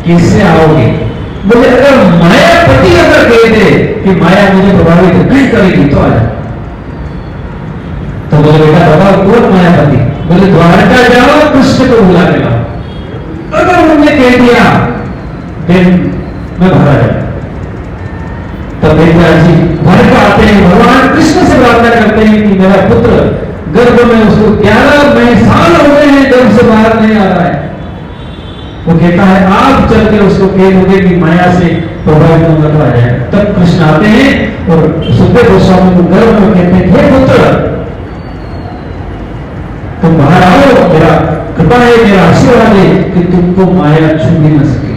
किससे आओगे? बोले अगर मायापति अगर कह दे कि माया मुझे प्रभावित नहीं करेगी तो आ जा। तो बोले बेटा बताओ कौन मायापति? बोले द्वारका जाओ, कृष्ण को बुला के लाओ। अगर उन्होंने कह दिया फिर मैं भरा जाए। तब देवराज जी द्वारका आते हैं, भगवान कृष्ण से प्रार्थना करते हैं कि मेरा पुत्र गर्भ में, उसको 11 साल हो गए हैं गर्भ से बाहर नहीं आ रहा है। वो कहता है आप चल के उसको कह दोगे कि माया से प्रभावित मत आ जाए। तब कृष्ण आते हैं और सुखदेव गोस्वामी को गर्भ में कहते हैं हे पुत्र तुम बाहर आओ, मेरा कृपा है, मेरा आशीर्वाद है कि तुमको माया छू भी न सके।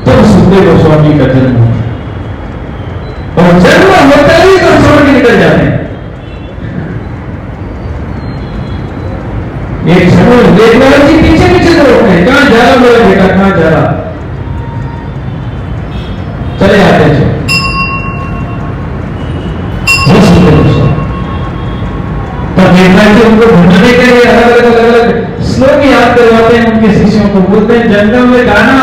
तब सुखदेव गोस्वामी का जन्म हुआ और जन्म होता ही तो छोड़ के निकल जाते हैं। एक समय देवराज जी पीछे पीछे दौड़ते हैं, कहां जा रहा मेरा बेटा, कहां जा रहा? चले आते थे तब देवराज जी उनको ढूंढने के लिए अलग श्लोक याद करवाते हैं उनके शिष्यों को। बोलते हैं जंगल में गाना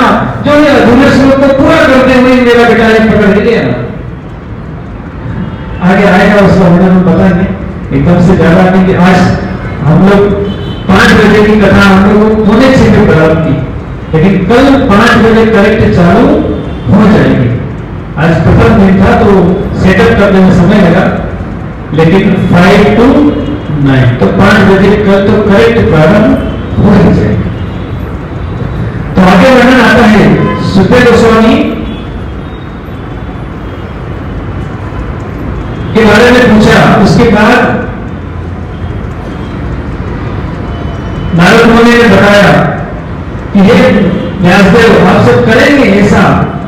जो ये अधूरे श्लोक को पूरा करते हुए मेरा बेटा एक पकड़ लिया ना। आगे आएगा उसका वर्णन पता नहीं, एकदम से ज्यादा नहीं कि आज हम लोग 5 बजे की कथा हम लोग होने से प्रारंभ की, लेकिन कल 5 बजे करेक्ट चालू हो जाएगी। आज प्रथम दिन था तो सेटअप करने में समय लगा, लेकिन 5 to 9 तो 5 बजे कल तो करेक्ट प्रारंभ हो ही जाएगा। तो आगे वर्णन आता है सुखदेव गोस्वामी के बारे में पूछा। उसके बाद नारद मुनि ने बताया कि हे व्यासदेव आप सब करेंगे ऐसा,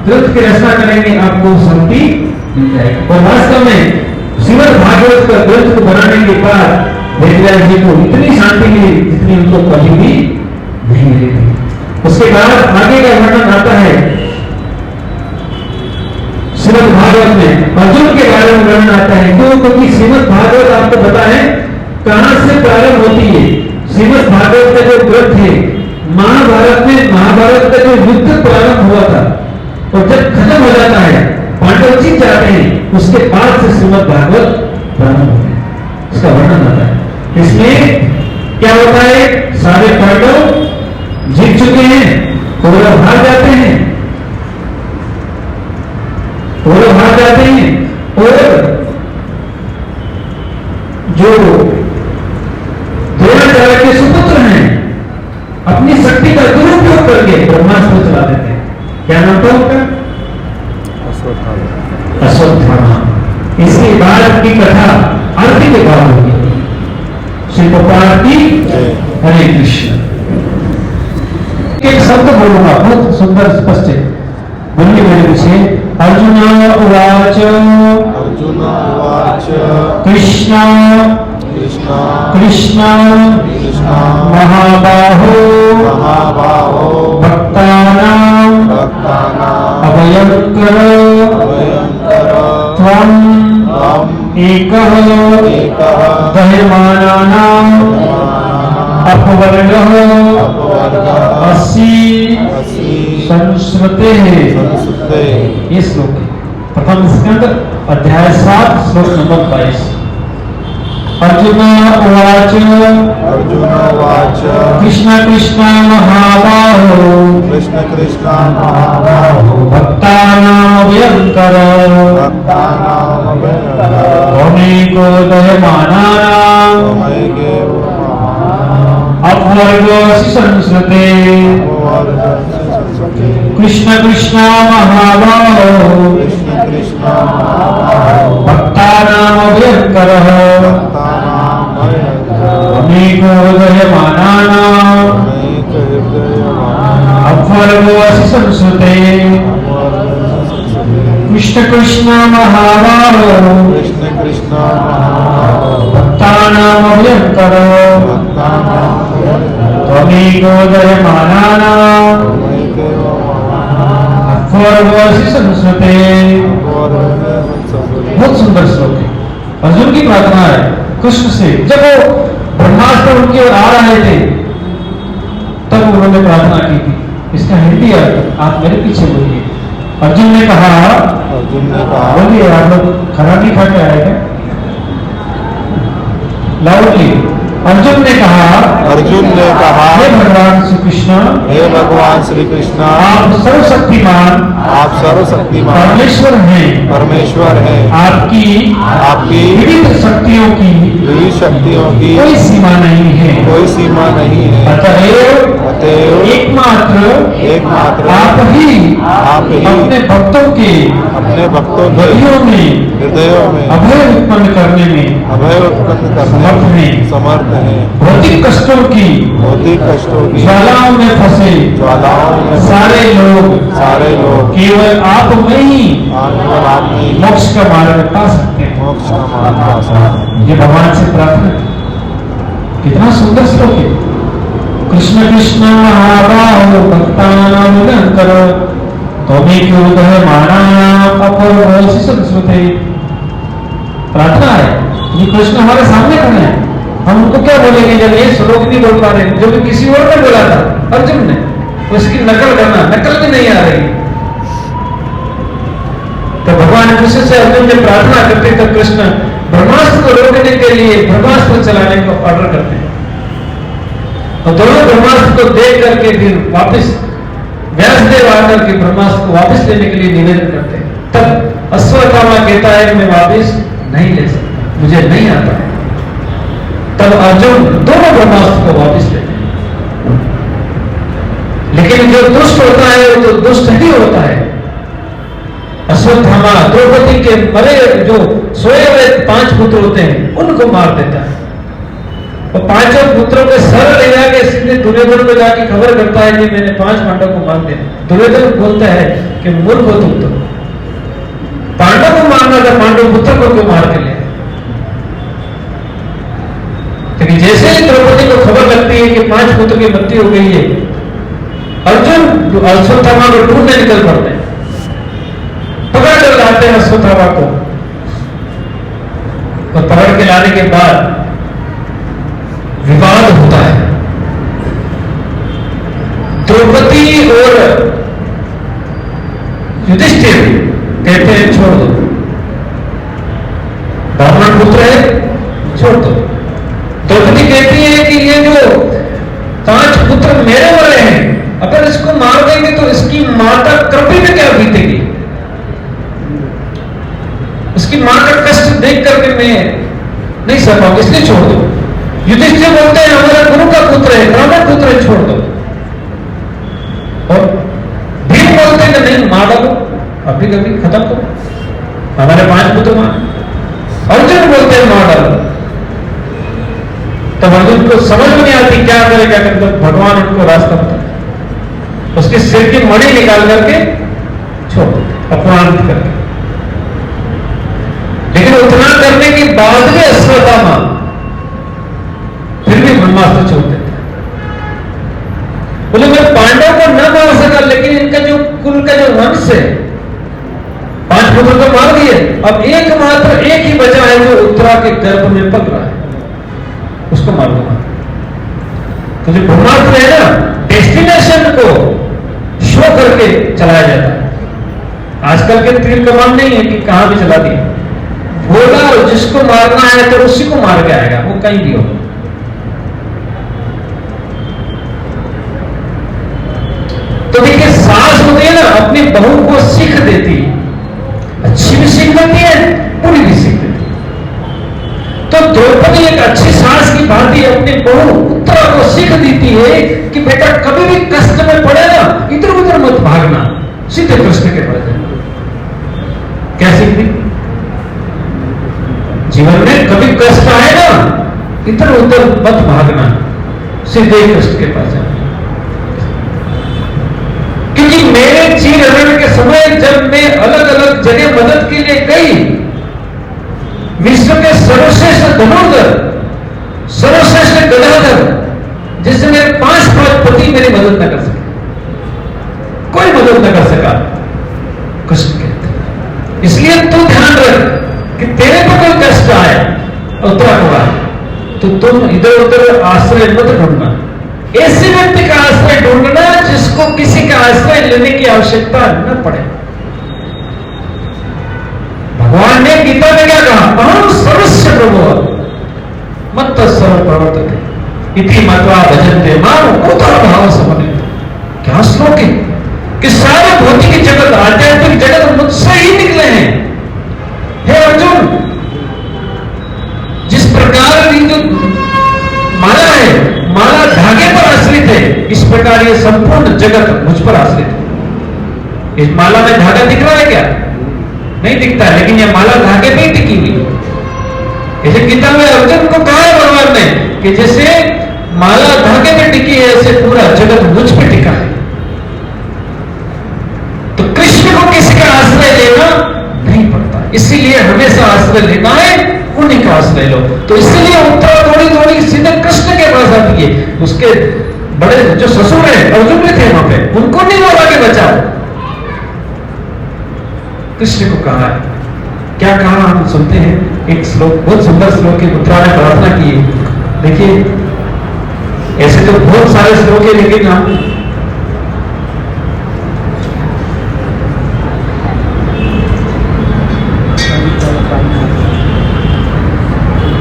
ग्रंथ की रचना करेंगे, आपको शांति मिल जाएगी। और वास्तव में श्रीमद् भागवत का ग्रंथ को बनाने के बाद वेदव्यास जी को इतनी शांति मिली जितनी उनको कभी भी नहीं मिली थी। उसके बाद आगे का वर्णन आता है श्रीमद् भागवत में अर्जुन के बारे में वर्णन आता है। क्यों? क्योंकि श्रीमद् भागवत आपको पता है कहां से प्रारंभ होती है। श्रीमद् भागवत का जो ग्रंथ है, महाभारत में महाभारत का जो युद्ध प्रारंभ हुआ था और जब खत्म हो जाता है, पांडव जीत जाते हैं, उसके बाद से श्रीमद् भागवत प्रारंभ होते हैं। इसका वर्णन आता है। इसमें क्या होता है, सारे पांडव जीत चुके हैं, कौरव हार जाते हैं, कौरव हार जाते हैं और जो द्रोणाचार्य के सुपुत्र हैं अपनी शक्ति का दुरुपयोग करके ब्रह्मास्त्र चला देते हैं। क्या नाम था उनका? अश्वत्थामा। इसके बाद की कथा आरती के बाद होगी। श्री गोपाल की हरे कृष्ण। एक शब्द बोलूंगा बहुत सुंदर स्पष्ट है, बोलिए मेरे पीछे। अर्जुन उवाच अर्जुन उवाच कृष्ण कृष्ण कृष्ण कृष्ण महाबाहो महाबाहो भक्तानां अभयंकर त्वं एकः दह्यमानानां अपवर्गः अस्सि संस्कृतेः। ये श्लोक है प्रथम स्कंद अध्याय 7 श्लोक नंबर 22। अर्जुन उवाच अर्जुन उवाच कृष्ण कृष्ण महाबाहो कृष्ण कृष्ण महाबाहो भक्तानां अभयंकर त्वमेको दह्यमानानां अपवर्गोऽसि संस्कृते। कृष्ण कृष्ण महाबाहो कृष्ण कृष्ण महाबाहो भक्तानां अभयंकरः त्वमेको दह्यमानानां अपवर्गोऽसि संस्कृते। कृष्ण कृष्ण महाबाहो कृष्ण कृष्ण महाबाहो भक्तानां अभयंकरः त्वमेको दह्यमानानां अपवर्गोऽसि संस्कृते। बहुत सुंदर श्लोक है। अर्जुन की प्रार्थना है कृष्ण से। जब वो ब्रह्मास्त्र उनकी ओर आ रहे थे तब उन्होंने प्रार्थना की थी इसका हिंदी अर्थ आप मेरे पीछे बोलिए। अर्जुन ने कहा, अर्जुन ने कहा, बोलिए, आप लोग खाना नहीं खा के आए क्या? लाउडली। अर्जुन ने कहा, अर्जुन ने कहा, हे भगवान श्री कृष्ण, हे भगवान श्री कृष्ण, आप सर्वशक्तिमान, आप सर्वशक्तिमान परमेश्वर हैं, परमेश्वर हैं। आपकी विविध शक्तियों की विविध शक्तियों की कोई सीमा नहीं है, कोई सीमा नहीं है। अतएव एकमात्र आप ही अपने भक्तों के हृदयों में अभय उत्पन्न करने में समर्थ है। भौतिक कष्टों की ज्वालाओं में फंसे सारे लोग केवल आप में ही मोक्ष का मार्ग पा सकते हैं। ये भगवान से प्रार्थना, कितना सुंदर श्लोक है। कृष्ण कृष्ण महाबाहो भक्तानामुदंकर त्वमेकोदः मानानाम् अपूर्वोऽसि संस्कृते। प्रार्थना है, ये कृष्ण हमारे सामने खड़े हैं, हम उनको क्या बोलेंगे जब ये श्लोक नहीं बोल पा रहे, जो भी किसी और ने बोला था अर्जुन ने, उसकी नकल करना, नकल भी नहीं आ रही। तो भगवान कृष्ण से अर्जुन जब प्रार्थना करते तो कृष्ण ब्रह्मास्त्र को रोकने के लिए ब्रह्मास्त्र चलाने को ऑर्डर करते हैं, और दोनों ब्रह्मास्त्र को देख करके फिर वापस व्यासदेव आकर के ब्रह्मास्त्र को वापस लेने के लिए निवेदन करते हैं। तब अश्वत्थामा कहता है मैं वापस नहीं ले सकता, मुझे नहीं आता है। तब अर्जुन दोनों ब्रह्मास्त्र को वापस लेते हैं। लेकिन जो दुष्ट होता है वो तो दुष्ट ही होता है। अश्वत्थामा द्रौपदी के मरे जो सोए हुए 5 पुत्र होते हैं उनको मार देता है, और 5 पुत्रों के सर ले जाके सीधे दुर्योधन को जाके खबर करता है कि मैंने 5 पांडव को मार दिया। दुर्योधन बोलता है कि मूर्ख हो तुम, तो पांडव को मारना था, पांडव पुत्र को क्यों मार के लिया? क्योंकि जैसे ही द्रौपदी को खबर लगती है कि 5 पुत्र की मृत्यु हो गई है, अर्जुन अश्वत्थामा को ढूंढने निकल पड़ते हैं, पकड़ कर लाते हैं अश्वत्थामा को, और पकड़ के लाने के बाद विवाद होता है। द्रौपदी और युधिष्ठिर कहते हैं छोड़ दो, ब्राह्मण पुत्र है, छोड़ दो। द्रौपदी कहती है कि ये जो 5 पुत्र मेरे वाले हैं, अगर इसको मार देंगे तो इसकी माता कृपी में क्या बीतेगी, उसकी मां का कष्ट देख करके मैं नहीं सह पाऊंगा, इसलिए छोड़ दो। युधिष्ठिर बोलते हैं हमारा गुरु का पुत्र है, ब्राह्मण पुत्र है, छोड़ दो। और भीम बोलते हैं नहीं, मार डालो, अभी कभी खत्म करो, हमारे 5 पुत्र मार। अर्जुन बोलते हैं मार डालो। तब अर्जुन को समझ में नहीं आती क्या करे क्या करे, तो भगवान उनको रास्ता बताते, उसके सिर की मणि निकाल करके छोड़ देते, अपमानित करके। लेकिन उतना करने के बाद भी अश्वत्थामा फिर भी ब्रह्मास्त्र छोड़ देता है। बोले मैं पांडव को न मार सका, लेकिन इनका जो कुल का जो वंश है, 5 पुत्र को मार दिए, अब एकमात्र एक ही बचा है जो उत्तरा के गर्भ में पल रहा है, उसको मार दूंगा। तो जो ब्रह्मास्त्र है ना, डेस्टिनेशन को शो करके चलाया जाता है। आजकल के तीर कमान नहीं है कि कहां भी चला दिया, बोला जिसको मारना है तो उसी को मार के आएगा, वो कहीं भी हो। तो देखिए सास होती है ना, अपनी बहू को सीख देती, अच्छी भी सीख देती है, बुरी भी सीख देती है। तो द्रौपदी एक अच्छी सास की भांति अपनी बहू उत्तरा को सीख देती है कि बेटा कभी भी कष्ट में पड़े ना, इधर उधर मत भागना, सीधे कृष्ण के पास जाना। क्या सीख दी? जीवन में कभी कष्ट आए ना, इधर उधर मत भागना, सीधे कृष्ण के पास जाना। क्योंकि मेरे चीरहरण के समय जब मैं अलग अलग जगह मदद के लिए गई, विश्व के सर्वश्रेष्ठ धनुर्धर, सर्वश्रेष्ठ गदाधर, जिससे मेरे 5 पति मेरी मदद न कर सके, कोई मदद न कर सका, कृष्ण कहते। इसलिए तू ध्यान रख कि तेरे पर कोई कष्ट आए, उत्तरा को आए, तो तुम इधर उधर आश्रय मत ढूंढना, ऐसे व्यक्ति का आश्रय ढूंढना जिसको किसी का आश्रय लेने की आवश्यकता न पड़े। भगवान ने गीता में क्या कहा? अहम सर्वस्य प्रभु मत सर्व प्रवर्तते इति मत्वा भजन्ते माम कुतः भाव समन्वित। क्या श्लोक है कि सारे भौतिक जगत, आध्यात्मिक जगत मुझसे ही निकले हैं। हे अर्जुन, जिस प्रकार की जो माला है, माला धागे पर आश्रित है, इस प्रकार ये संपूर्ण जगत मुझ पर आश्रित है। इस माला में धागा दिख रहा है क्या? नहीं दिखता, लेकिन यह माला धागे पे टिकी हुई है। ऐसे गीता में अर्जुन को कहा है भगवान ने कि जैसे माला धागे पे टिकी है, ऐसे पूरा जगत मुझ पे टिका है। तो कृष्ण को किसी का आश्रय लेना नहीं पड़ता, इसीलिए हमेशा आश्रय लेना है, उन्हीं का आश्रय लो। तो इसलिए उत्तरा थोड़ी थोड़ी सीधे कृष्ण के पास आती है। उसके बड़े जो ससुर है अर्जुन भी थे वहां पे, उनको नहीं बोला कि बचाओ, कृष्ण को कहा है। क्या कहा हम सुनते हैं, एक श्लोक, बहुत सुंदर श्लोक है, उत्तरा ने प्रार्थना की है। देखिए, ऐसे तो बहुत सारे श्लोक है, लेकिन हम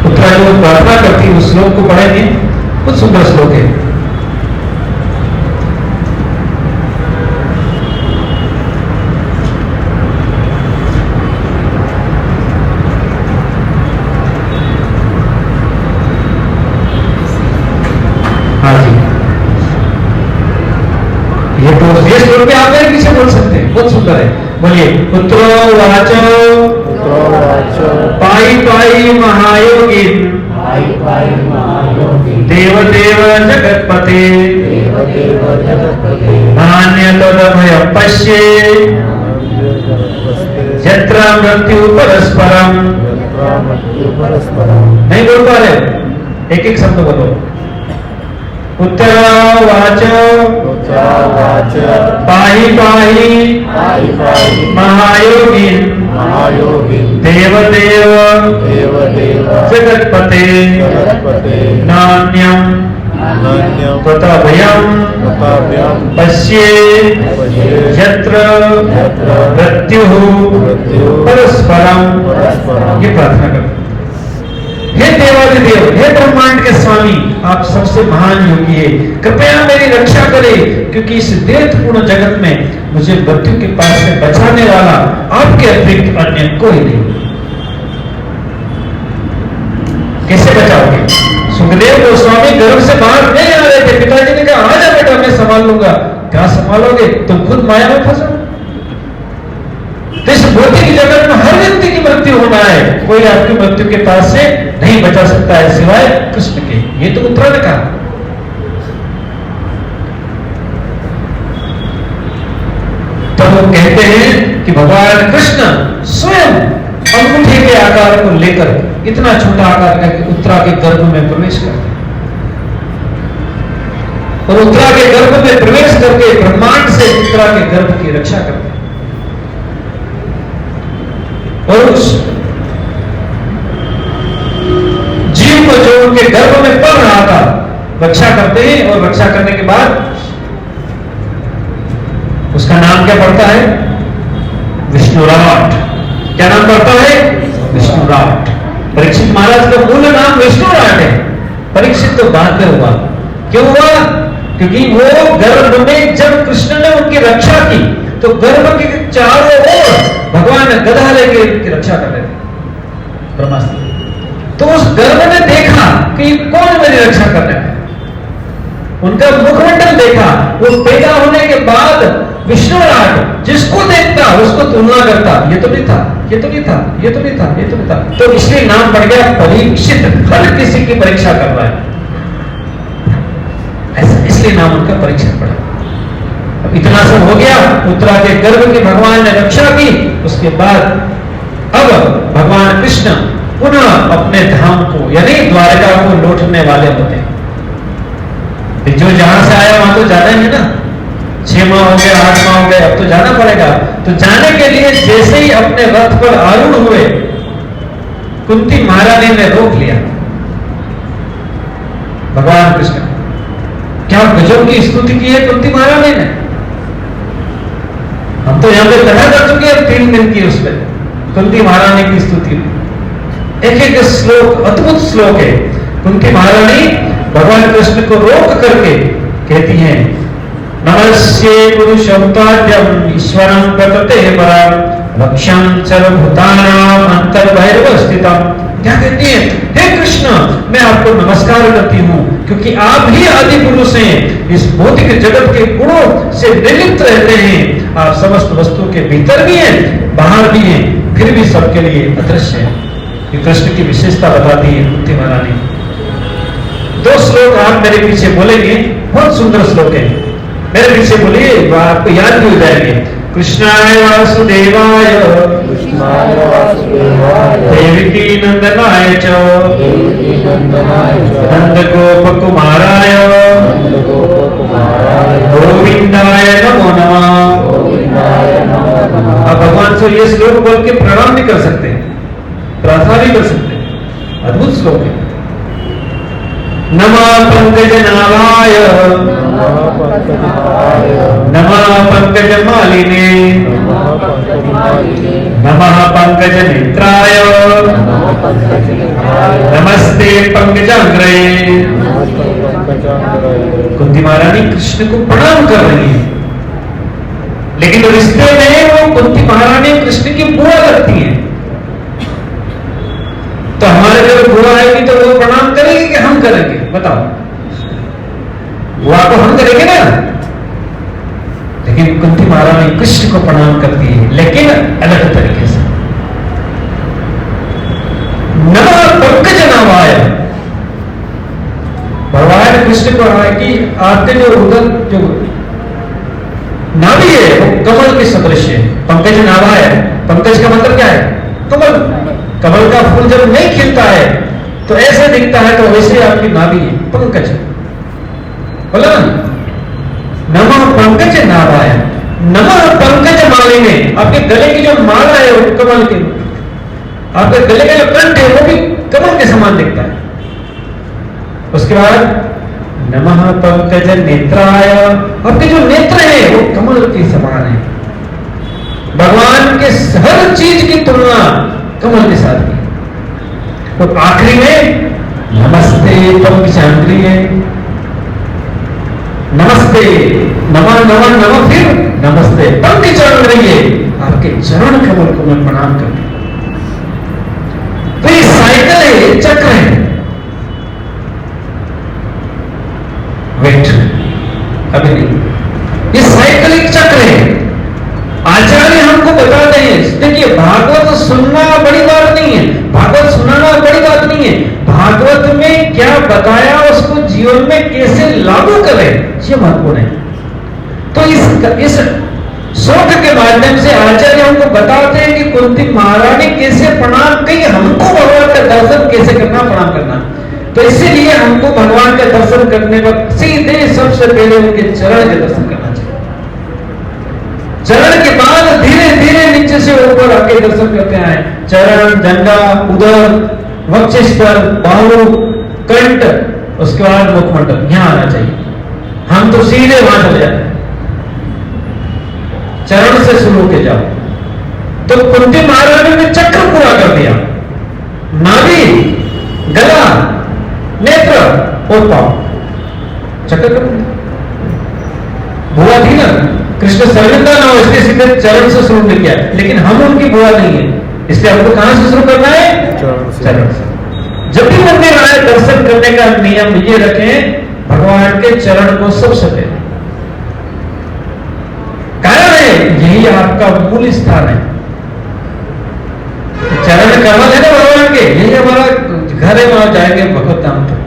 उत्तरा जो प्रार्थना करती है उस श्लोक को पढ़ेंगे, बहुत सुंदर श्लोक है। ये श्लोक में आप मेरे पीछे बोल सकते हैं, बहुत सुंदर है। बोलिए, पुत्रो वाचो पाई पाई महायोगिन देव देव जगतपते नान्य तदभय पश्ये यत्र मृत्यु परस्परम। नहीं बोल पा रहे, एक एक शब्द बोलो। उत्तरा वाचो पाहि पाहि महायोगिन देव देव जगतपते नान्यम तथा भयम पश्ये यत्र मृत्यु परस्परम। ये प्रार्थना करो। हे देवादिदेव, हे ब्रह्मांड के स्वामी, आप सबसे महान योगी है, कृपया मेरी रक्षा करें, क्योंकि इस देवपूर्ण जगत में मुझे मृत्यु के पास से बचाने वाला आपके अतिरिक्त अन्य कोई नहीं। कैसे बचाओगे? सुखदेव गोस्वामी गर्भ से बाहर नहीं आ रहे थे, पिताजी ने कहा आ जा बेटा, मैं संभाल लूंगा। क्या संभालोगे? तुम खुद माया में फंसो। इस भौतिक जगत में हर व्यक्ति की मृत्यु होना है, कोई आपकी मृत्यु के पास से नहीं बचा सकता है सिवाय कृष्ण के। ये तो उत्तरा ने कहा। तब वो कहते हैं कि भगवान कृष्ण स्वयं अंगूठे के आकार को लेकर इतना छोटा आकार का उत्तरा के गर्भ में प्रवेश करते हैं, और उत्तरा के गर्भ में प्रवेश करके ब्रह्मांड से उत्तरा के गर्भ की रक्षा करते हैं। और उस जीव को जो उनके गर्भ में पल रहा था रक्षा करते हैं, और रक्षा करने के बाद उसका नाम क्या पड़ता है? विष्णुराट। क्या नाम पड़ता है? विष्णुराट। परीक्षित महाराज का मूल नाम विष्णुराट है, परीक्षित तो बाद में हुआ। क्यों हुआ? क्योंकि वो गर्भ में जब कृष्ण ने उनकी रक्षा की तो गर्भ के चारों ओर भगवान गधा लेके उनकी रक्षा कर रहे थे, ब्रह्मास्त्र। तो उस गर्भ ने देखा कि कौन मेरी रक्षा कर रहा है, उनका मुखमंडल देखा। वो पैदा होने के बाद विष्णुराट जिसको देखता उसको तुलना करता, ये तो नहीं था, ये तो नहीं था, ये तो नहीं था, ये तो नहीं था। तो इसलिए नाम पड़ गया परीक्षित, हर किसी की परीक्षा कर रहा है, ऐसा इसलिए नाम उनका परीक्षित पड़ा। अब इतना सब हो गया, उत्तरा के गर्भ की भगवान ने रक्षा की। उसके बाद अब भगवान कृष्ण पुनः अपने धाम को यानी द्वारका को लौटने वाले होते हैं। जो जहां से आया वहां तो जाना ही है ना, 6 माह हो गए, 8 माह हो गए, अब तो जाना पड़ेगा। तो जाने के लिए जैसे ही अपने रथ पर आरूढ़ हुए, कुंती महारानी ने रोक लिया भगवान कृष्ण। क्या जीवन की स्तुति की है कुंती महारानी ने। हम तो यहां पे कथा कर चुके हैं 3 दिन की, उस पर कुंती महारानी की स्तुति। एक एक श्लोक अद्भुत श्लोक है। कुंती महारानी भगवान कृष्ण को रोक करके कहती हैं, नमस्ये पुरुषोत्तम ईश्वरं प्रकृते परं लक्ष्यं सर्वभूतानां अंतर्बहिर्वस्थितम्। क्या कहती है? हे कृष्ण, मैं आपको नमस्कार करती हूँ क्योंकि आप ही आदि पुरुष हैं, इस भौतिक जगत के गुणों से निर्लिप्त रहते हैं। आप समस्त वस्तु के भीतर भी हैं, बाहर भी हैं, फिर भी सबके लिए अदृश्य है। ये कृष्ण की विशेषता बताती है कुंती महारानी। 2 श्लोक आप मेरे पीछे बोलेंगे, बहुत सुंदर श्लोक है, मेरे पीछे बोलिए, आपको याद भी हो जाएंगे। कृष्णाय वासुदेवाय देवकी नंदनाय च नंदगोप कुमाराय गोविंदाय नमो नमः। आप भगवान से ये श्लोक बोल के प्रणाम भी कर सकते हैं, प्रार्थना भी कर सकते हैं। अद्भुत श्लोक है। नमः पंकजनाभाय नमः पंकजमालिने नमः पंकजनेत्राय नमस्ते पंकजाग्रये। कुंती महारानी कृष्ण को प्रणाम कर रही है, लेकिन रिश्ते में वो कुंती महारानी कृष्ण की बुआ लगती है। तो हमारे जब बुआ आएगी तो वो प्रणाम करेगी कि हम करेंगे? बताओ, बुआ को हम करेंगे ना। लेकिन कुंती महारानी कृष्ण को प्रणाम करती है, लेकिन अलग तरीके से। नमः पंकजनाभाय, भगवान कृष्ण को है कि आपके जो उधर जो नाभि है वो कमल के सदृश है। पंकज नाभा है, पंकज का मतलब क्या है? कमल। कमल का फूल जब नहीं खिलता है तो ऐसे दिखता है, तो वैसे आपकी नाभि है पंकज। बोला नमः पंकज नाभाय नमः पंकज मालिने। आपके गले की जो माला है वो कमल की, आपके गले का जो कंठ है वो भी कमल के समान दिखता है। उसके बाद नमः पंकज नेत्राय, आपके जो नेत्र है वो कमल के समान है। भगवान के हर चीज की तुलना कमल के साथ की। तो आखिरी में नमस्ते पंकजाग्रये, नमस्ते नमः नमः नमः, फिर नमस्ते पंकजाग्रये, आपके चरण कमल को मैं प्रणाम करती हूं। तो ये साइकिल है, चक्र है। वेट, अभी नहीं, ये साइकिलिक चक्र है। आचार्य हमको बताते हैं, देखिए भागवत सुनना बड़ी बात नहीं है, भागवत सुनाना बड़ी बात नहीं है, भागवत में क्या बताया उसको जीवन में कैसे लागू करें ये महत्वपूर्ण है। तो इस शोध के माध्यम से आचार्य हमको बताते हैं कि कुंती महारानी कैसे प्रणाम, कहीं हमको भगवान का दर्शन कैसे करना, प्रणाम करना। तो इसीलिए हमको भगवान का दर्शन करने पर सीधे सबसे पहले उनके चरण के दर्शन करना चाहिए। चरण के बाद धीरे धीरे नीचे से ऊपर आके दर्शन करते आए। चरण, जंगा, उदर, वक्षस्थल, बाहु, कंठ, उसके बाद मुखमंडल, यहां आना चाहिए। हम तो सीधे वहां चले जाते हैं, चरण से शुरू होके जाओ। तो कुंती महारानी ने चक्र पूरा कर दिया, नाभि, गला, नेत्र और पांव, चक्कर कर दिया। बुआ थी ना, कृष्ण सर्वदा ना हो इसलिए सीधे चरण से शुरू नहीं किया, लेकिन हम उनकी बुआ नहीं है, इसलिए हमको कहां से शुरू करना है? चरण से। जब भी मंदिर आए दर्शन करने का नियम ये रखें, भगवान के चरण को सबसे पहले। कारण है यही आपका मूल स्थान है। चरण कमल है ना भगवान के, यही हमारा घर है, वहां जाएंगे भगवत धाम तक।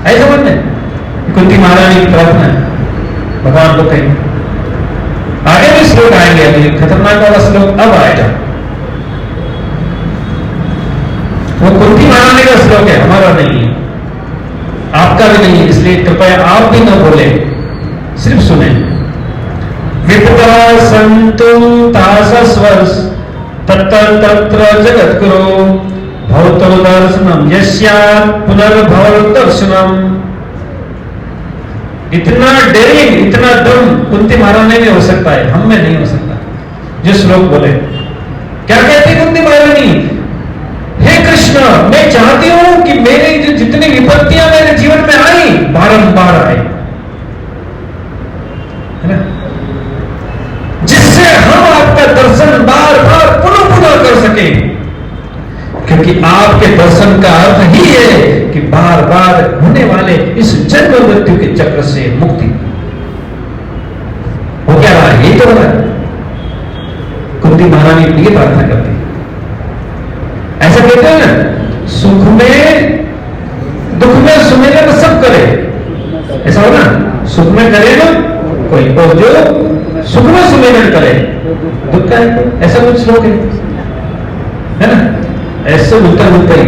ऐसा समझते कुंती महारानी की प्रार्थना है भगवान को कहीं। आगे भी श्लोक आएंगे, अभी खतरनाक वाला श्लोक अब आएगा, वो कुंती महारानी का श्लोक है, हमारा नहीं है, आपका भी नहीं है, इसलिए कृपया आप भी न बोले, सिर्फ सुने। विपदा संतु तासस्वर्ष तत्र तत्र जगद्गुरो भवतो दर्शनम यस्यात् पुनर्भव दर्शनम। इतना डेयरिंग, इतना दम कुंती महारानी में हो सकता है, हम में नहीं हो सकता। जो श्लोक बोले, क्या कहती कुंती महारानी, हे कृष्ण, मैं चाहती हूं कि मेरी जो जितनी विपत्तियां मेरे जीवन में आई बारंबार आए, है ना, जिससे हम आपका दर्शन बार बार पुनः पुनः कर सके, क्योंकि आपके दर्शन का अर्थ ही है कि बार बार होने वाले इस जन्म मृत्यु के चक्र से मुक्ति हो। क्या रहा है, यही तो हो रहा है। कुंती महारानी ये प्रार्थना करती है, ऐसा कहते हैं ना, सुख में दुख में सुमेरन सब करे, ऐसा हो ना, सुख में करे ना कोई, और जो सुख में सुमेरन करे दुख का है, ऐसा कुछ श्लोक है ना, ऐसे उल्टा उल्टा ही।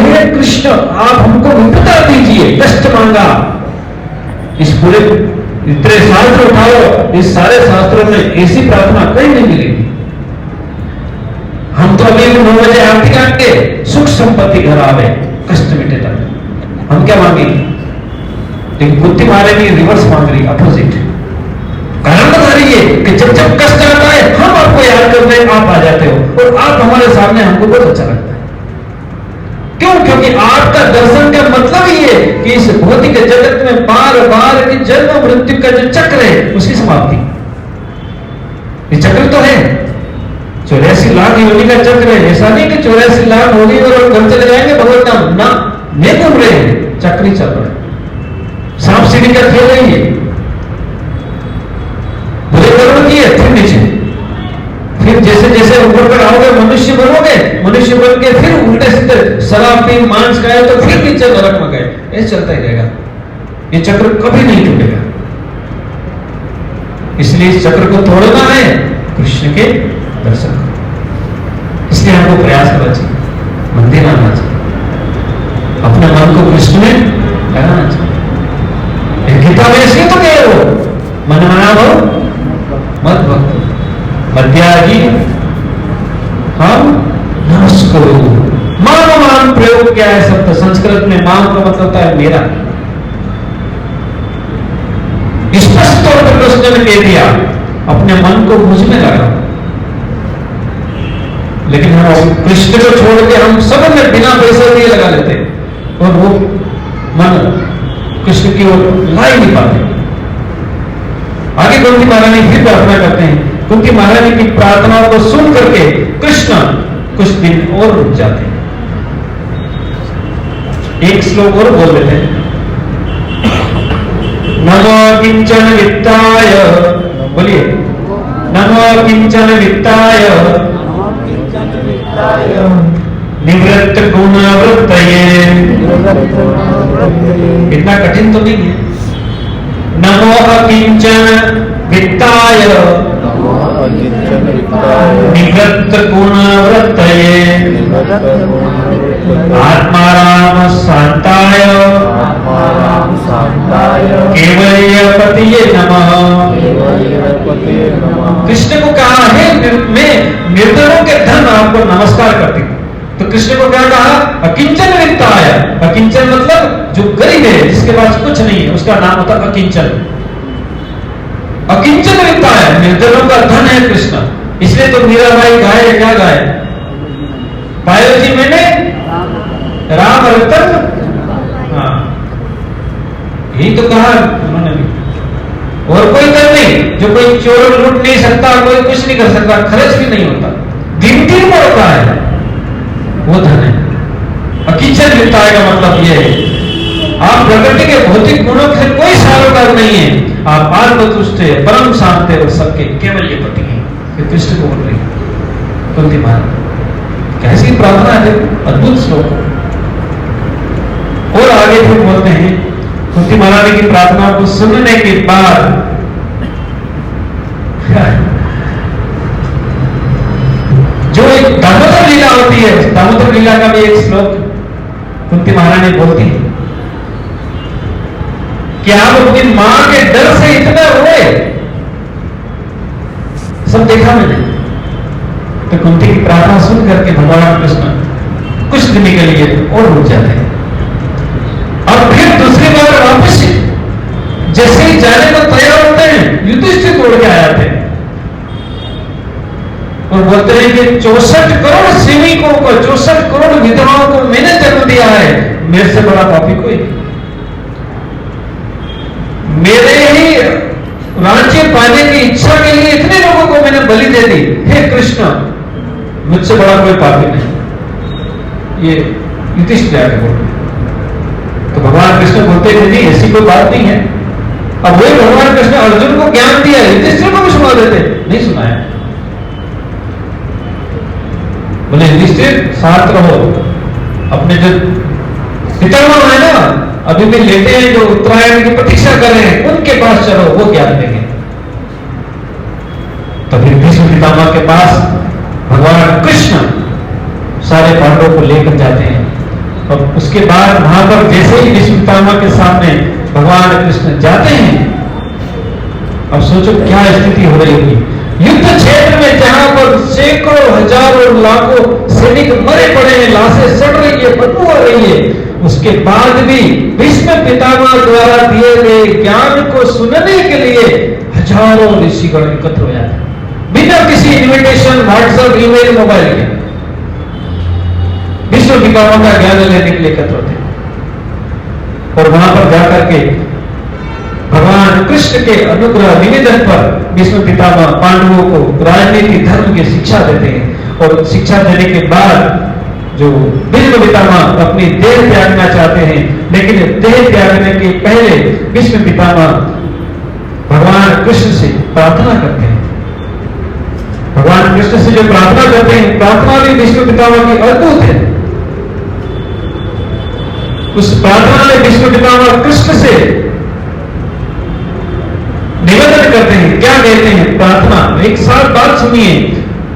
हे कृष्ण, आप हमको विपदा दीजिए, कष्ट मांगा। इस पूरे इतने शास्त्र उठाओ, इस सारे शास्त्रों में ऐसी प्रार्थना कहीं नहीं मिलेगी। हम तो अभी 9 बजे आरती करके सुख संपत्ति घर आवे, कष्ट मिटे तक हम क्या मांगेंगे, लेकिन कुंती महारानी रिवर्स मांग रही, अपोजिट। कारण बता रही है कि जब जब कष्ट आता है हम आपको याद करते हैं, आप आ जाते हो, और आप हमारे सामने, हमको बहुत अच्छा लगता है। क्यों? क्योंकि आपका दर्शन का मतलब ही है कि इस भौतिक जगत में बार बार की जन्म मृत्यु का जो चक्र है उसकी समाप्ति। ये चक्र तो है, 84 लाख योनि का चक्र है। ऐसा नहीं कि 84 लाख होगी और घर चले जाएंगे भगवत नाम ना, नहीं घूम रहे हैं, चक्र ही चल रहा है। सांप सीढ़ी का खेल नहीं है, भले कर्म किए फिर नीचे, फिर जैसे जैसे ऊपर पर आओगे मनुष्य बनोगे, मनुष्य बन के फिर उल्टे सीधे शराब पी मांस खाए तो फिर नीचे नरक में गए, ये चलता ही रहेगा। ये चक्र कभी नहीं टूटेगा। इसलिए इस चक्र को तोड़ना है कृष्ण के दर्शन। इसलिए हमको प्रयास करना चाहिए, मंदिर आना चाहिए, अपने मन को कृष्ण में लगाना चाहिए। गीता में इसलिए तो कहे वो मन माना भव मत भक्त मध्यागी हम नमस्कुरु। मान प्रयोग क्या है शब्द संस्कृत में, मान का मतलब होता है मेरा। स्पष्ट तौर पर कृष्ण ने कह दिया अपने मन को मुझ में लगा। लेकिन हम कृष्ण को छोड़ के हम सब में बिना पैसे दिए लगा लेते और वो मन कृष्ण की ओर ला ही नहीं पाते। आगे कुंती महारानी फिर प्रार्थना करते हैं। कुंती महारानी की प्रार्थना को सुन करके कृष्ण कुछ दिन और रुक जाते हैं। एक श्लोक और बोल देते हैं, नमो किंचन वित्ताय, बोलिए नमो किंचन वित्ताय निवृत्त गुणवृत्तये। इतना कठिन तो नहीं है। नमो अकिंचन वित्ताय निवृत्त गुणवृत्तये आत्माराम शांताय केवल्यपतये नमः। कृष्ण को कहा है मैं निर्धनों के धन आपको नमस्कार करती हूँ। तो कृष्ण को क्या कहा, अकिंचन वित्ताय। अकिंचन मतलब जो गरीब है, जिसके पास कुछ नहीं है, उसका नाम होता है अकिंचन। अकिंचन वित्ताय, निर्धनों का धन है कृष्ण। इसलिए तो मीरा भाई गाए, क्या गाए, पायो जी मैंने राम रतन। हाँ, यही तो कहा उन्होंने भी। और कोई धन नहीं, जो कोई चोर लूट नहीं सकता, कोई कुछ नहीं कर सकता, खर्च भी नहीं होता, गिनती में होता है, वो धन है। अकिंचन वित्ताय का मतलब ये है आप प्रकृति के भौतिक गुणों से कोई सारोकार नहीं है, आप आत्मतुष्ट है, परम शांत है और सबके केवल ये पति है। कृष्ण को बोल रही कुंती महारानी, कैसी प्रार्थना है, अद्भुत श्लोक। और आगे फिर बोलते हैं, कुंती महारानी की प्रार्थना को सुनने के बाद जो एक दामोदर लीला होती है, दामोदर लीला का भी एक श्लोक कुंती महारानी बोलती है कि आप अपनी मां के डर से इतना रोए, सब देखा मैंने। तो कुंती की प्रार्थना सुन करके भगवान कृष्ण कुछ दिन के लिए और रुक जाते हैं। अब फिर दूसरी बार वापस जैसे ही जाने को तैयार होते हैं, युधिष्ठिर तोड़ के आए थे और बोलते हैं कि 64 करोड़ सैनिकों को, 64 करोड़ विधवाओं को मैंने जन्म दिया है, मेरे से बड़ा पापी कोई नहीं। मेरे ही राज्य पाने की इच्छा के लिए इतने लोगों को मैंने बलि दे दी, हे कृष्ण मुझसे बड़ा कोई पापी नहीं। ये युधिष्ठिर आगे बोल, तो भगवान कृष्ण बोलते हैं नहीं ऐसी कोई बात नहीं है। अब वही भगवान कृष्ण अर्जुन को ज्ञान दिया, युधिष्ठिर को भी सुना देते, नहीं सुनाया। बोले युधिष्ठिर साथ रहो, अपने जो पितामह है ना अभी भी लेटे हैं, जो उत्तरायण की प्रतीक्षा कर रहे हैं, उनके पास चलो, वो ज्ञान देंगे। तभी भीष्म पितामह के पास भगवान कृष्ण सारे पांडवों को लेकर जाते हैं और उसके बाद वहां पर जैसे ही भीष्म पितामह के सामने भगवान कृष्ण जाते हैं, अब सोचो क्या स्थिति हो रही होगी। युद्ध क्षेत्र में जहां पर सैकड़ों हजारों लाखों सैनिक मरे पड़े हैं, लाशें सड़ रही है, बदबू आ रही है, उसके बाद भी भीष्म पितामह द्वारा दिए गए ज्ञान को सुनने के लिए हजारों ऋषिगण एकत्र हो जाते हैं बिना किसी इन्विटेशन, व्हाट्सएप, ईमेल, मोबाइल के। भीष्म पितामह का ज्ञान लेने के लिए एकत्र होते हैं और वहां पर जाकर के भगवान कृष्ण के अनुग्रह निवेदन पर भीष्म पितामह पांडवों को राजनीति धर्म की शिक्षा देते हैं और शिक्षा देने के बाद जो भीष्म पितामह अपनी देह त्यागना चाहते हैं, लेकिन देह त्यागने के पहले भीष्म पितामह भगवान कृष्ण से प्रार्थना करते हैं। भगवान कृष्ण से जो प्रार्थना करते हैं, प्रार्थना भी भीष्म पितामह की अद्भुत है। उस प्रार्थना में भीष्म पितामह कृष्ण से निवेदन करते हैं, क्या कहते हैं प्रार्थना, एक साथ बात सुनिए।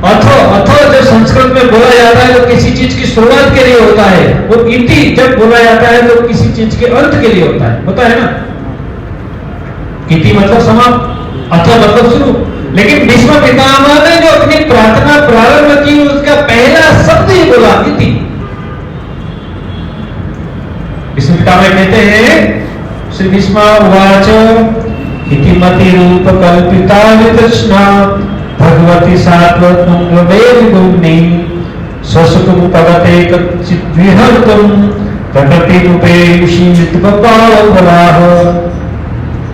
अथो जब संस्कृत में बोला जाता है तो किसी चीज की शुरुआत के लिए होता है, और इति जब बोला जाता है तो किसी चीज के अंत के लिए होता है ना। इति मतलब समाप्त, अथो मतलब शुरू। लेकिन भीष्म पितामह ने जो अपनी प्रार्थना प्रारंभ की, उसका पहला शब्द ही बोला इति। भीष्म पितामह कहते हैं, श्री भीष्म उवाच इति मति रूप कल्पिता वितृष्णा भगवती सात्वतं वेदिगुम्नि स्वसुखं पदते कच्चित् विहर्तुं प्रकृतिरूपेषु बपावलाः।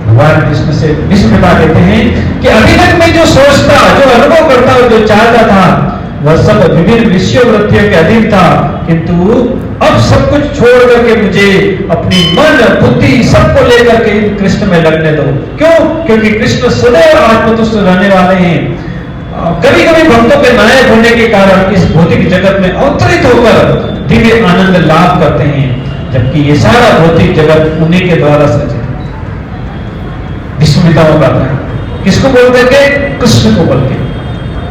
भगवान कृष्ण से भीष्म पिता कहते हैं कि अभी तक मैं जो सोचता, जो अनुभव करता, जो चाहता था, वह सब विभिन्न विषय वृत्तियों के अधीन था, किंतु अब सब कुछ छोड़ करके मुझे अपनी मन बुद्धि सबको लेकर के कृष्ण में लगने दो। क्यों? क्योंकि कृष्ण सदैव आत्मतुष्ट रहने वाले हैं। कभी कभी भक्तों के नायक होने के कारण इस भौतिक जगत में अवतरित होकर दिव्य आनंद लाभ करते हैं, जबकि ये सारा भौतिक जगत उन्हीं के द्वारा सृजित है। भीष्म पितामह कहता है, किसको बोलते थे? कृष्ण को बोलते।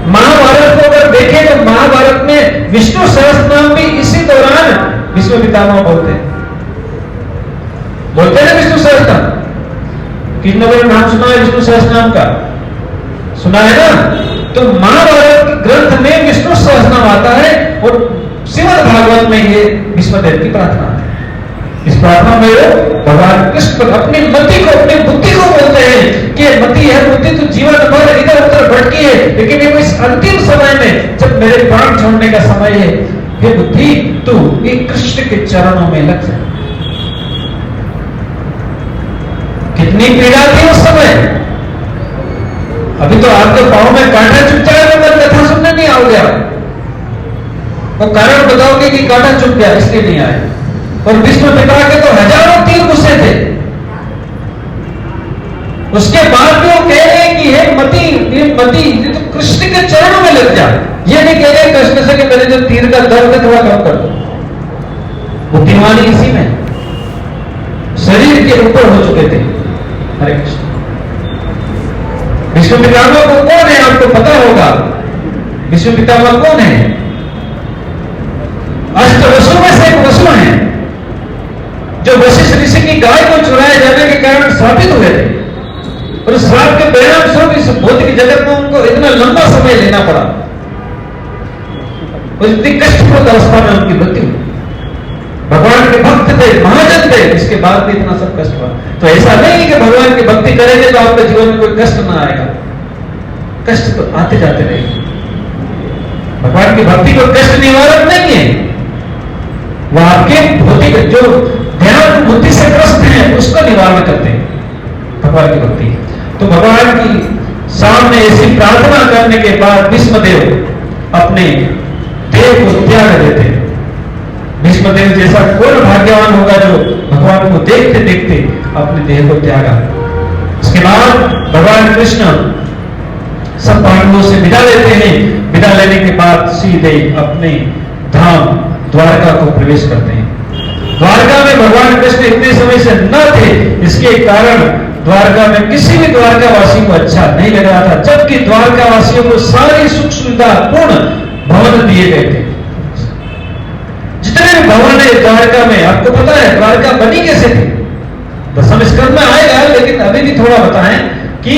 महाभारत को अगर देखें तो महाभारत में विष्णु सहस्त्रनाम भी इसी दौरान भीष्म पितामह बोलते हैं ना। विष्णु सहस्त्रनाम किन लोगों ने नाम सुना है? विष्णु सहस्त्रनाम का सुना है ना। तो महाभारत ग्रंथ में विष्णु सहस्त्रनाम आता है और श्रीमद् भागवत में ये भीष्मदेव की प्रार्थना है। इस प्रार्थना में वो भगवान कृष्ण अपनी मति को, अपनी बुद्धि को बोलते हैं कि मति है, बुद्धि तो जीवन भर इधर उधर भटकी है, लेकिन ये इस अंतिम समय में जब मेरे प्राण छोड़ने का समय है, हे बुद्धि तू एक कृष्ण के चरणों में लग जा। कितनी पीड़ा थी उस समय। अभी तो आपके पांव में कांटा चुभ जाएगा, मैं कथा सुनने नहीं आओगे आप। वो कारण बताओगे कि कांटा चुभ गया इसलिए नहीं आए। और भीष्म पिता के तो हजारों तीर गुस्से थे, उसके बाद भी वो कह रहे हैं कि हे मति, ये तो कृष्ण के चरणों में लग जा। ये नहीं कह रहे कृष्ण से कि मेरे जो तीर का दर्द है थोड़ा कम कर दो। बुद्धिमानी इसी में, शरीर के ऊपर हो चुके थे। हरे कृष्ण। भीष्म पितामह को कौन है आपको पता होगा? भीष्म पितामह कौन है? अष्ट वसु में से एक वसु है, जो वशिष्ठ ऋषि की गाय को चुराए जाने के कारण श्रापित हुए थे, और उस श्राप के परिणाम स्वरूप इस भौतिक जगत में उनको इतना लंबा समय लेना पड़ा, और इतनी कष्टप्रद अवस्था में उनकी मृत्यु। भगवान के भक्त थे, महाजन थे, इसके बाद भी इतना सब कष्ट हुआ। तो ऐसा नहीं कि भगवान की भक्ति करेंगे तो आपके जीवन में कोई कष्ट ना आएगा, कष्ट तो आते जाते रहेंगे। भगवान की भक्ति को कष्ट निवारक नहीं है, वो आपके भौतिक जो ध्यान बुद्धि से ग्रस्त है उसका निवारण करते हैं भगवान की भक्ति। तो भगवान की सामने ऐसी प्रार्थना करने के बाद भीष्मदेव अपने देह को त्याग देते हैं। भीष्मदेव जैसा कौन भाग्यवान होगा जो भगवान को देखते देखते अपने देह को त्यागा। उसके बाद भगवान कृष्ण सब पांडवों से विदा लेते हैं। विदा लेने के बाद सीधे अपने धाम द्वारका को प्रवेश करते हैं। द्वारका में भगवान कृष्ण इतने समय से न थे, इसके कारण द्वारका में किसी भी द्वारकावासी को अच्छा नहीं लग रहा था, जबकि द्वारकावासियों को सारी सुख सुविधा पूर्ण भवन दिए गए थे। जितने भी भवन है द्वारका में, आपको पता है द्वारका बनी कैसे थी, दसम स्कंद में आएगा, लेकिन अभी भी थोड़ा बताएं कि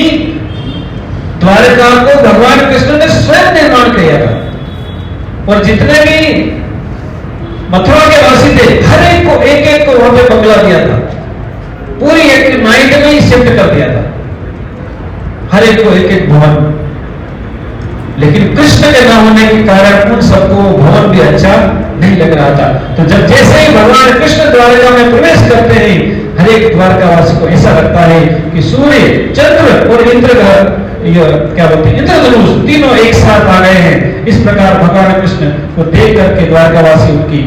द्वारका को भगवान कृष्ण ने स्वयं निर्माण किया था। और जितने भी मथुरा के वासी थे, हर एक को एक को वहां पे बंगला दिया था, पूरी एक नाइट में ही शिफ्ट कर दिया था, हर एक को एक भवन। लेकिन कृष्ण के न होने के कारण उन सबको भवन भी अच्छा नहीं लग रहा था। तो जब जैसे ही भगवान कृष्ण द्वारका में प्रवेश करते हैं, हर एक द्वारकावासी को ऐसा लगता है कि सूर्य, चंद्र और इंद्र क्या बोलते हैं इंद्रधनुष तीनों एक साथ आ गए हैं। इस प्रकार भगवान कृष्ण को देख करके द्वारकावासी उनकी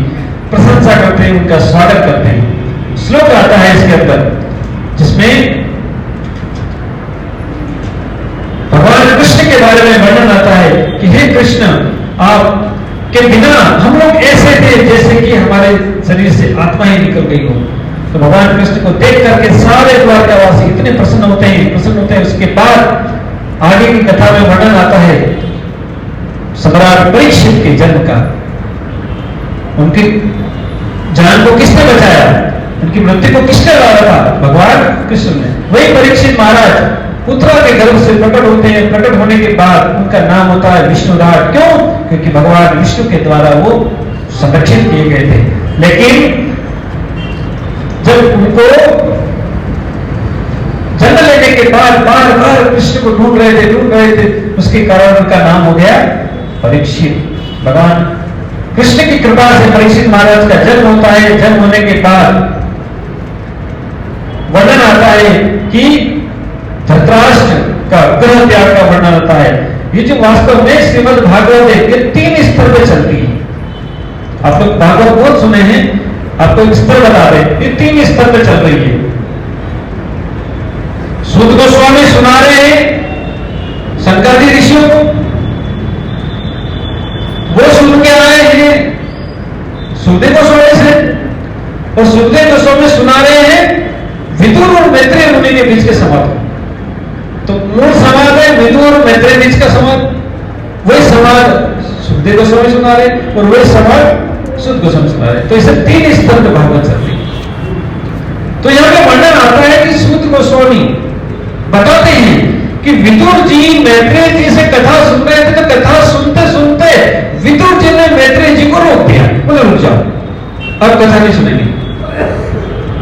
प्रशंसा करते हैं, उनका स्वागत करते हैं। श्लोक आता है इसके अंदर जिसमें भगवान कृष्ण के बारे में वर्णन आता है कि हे कृष्ण, आप के बिना हम लोग ऐसे थे जैसे कि हमारे शरीर से आत्मा ही निकल गई हो। तो भगवान कृष्ण को देख करके सारे द्वारकावासी इतने प्रसन्न होते हैं। उसके बाद आगे की कथा में वर्णन आता है सम्राट परीक्षित के जन्म का। उनकी जान को किसने बचाया, उनकी मृत्यु को किसने लाया था, भगवान कृष्ण ने। वही परीक्षित महाराज पुत्रा के गर्भ से प्रकट होते हैं। प्रकट होने के बाद उनका नाम होता है विष्णुराज। क्यों? क्योंकि भगवान विष्णु के द्वारा वो संरक्षित किए गए थे। लेकिन जब उनको जन्म लेने के बाद बार बार कृष्ण को ढूंढ रहे थे, उसके कारण उनका नाम हो गया परीक्षित। भगवान कृष्ण की कृपा से परीक्षित महाराज का जन्म होता है। जन्म होने के बाद वर्णन आता है कि धृतराष्ट्र का ग्रह त्याग का वर्णन आता है। ये जो वास्तव में श्रीमद् भागवत है, ये 3 स्तर पे चलती है। आप लोग भागवत बहुत सुने हैं, आपको एक स्तर बता दें, ये 3 स्तर पे चल रही है। सूत गोस्वामी सुना रहे हैं शंकरादि ऋषियों को, वो सुन के आए हैं सुखदेव गोस्वामी से, और सुखदेव गोस्वामी सुना रहे हैं विदुर और मैत्रेय मुनि के बीच के संवाद। तो मूल संवाद है विदुर और मैत्रेय बीच का संवाद, वही संवाद सुखदेव गोस्वामी सुना रहे और वही संवाद सूत गोस्वामी सुना रहे। तो इसे 3 स्तर पे भागवत चलती है। तो यहां पे वर्णन आता है कि सूत गोस्वामी बताते हैं कि विदुर जी मैत्रेय जी से कथा सुन रहे थे, तो कथा सुनते सुनते विदुर जी ने मैत्रेय जी को रोक दिया, बोले रुक जाओ, अब कथा नहीं सुनेंगे,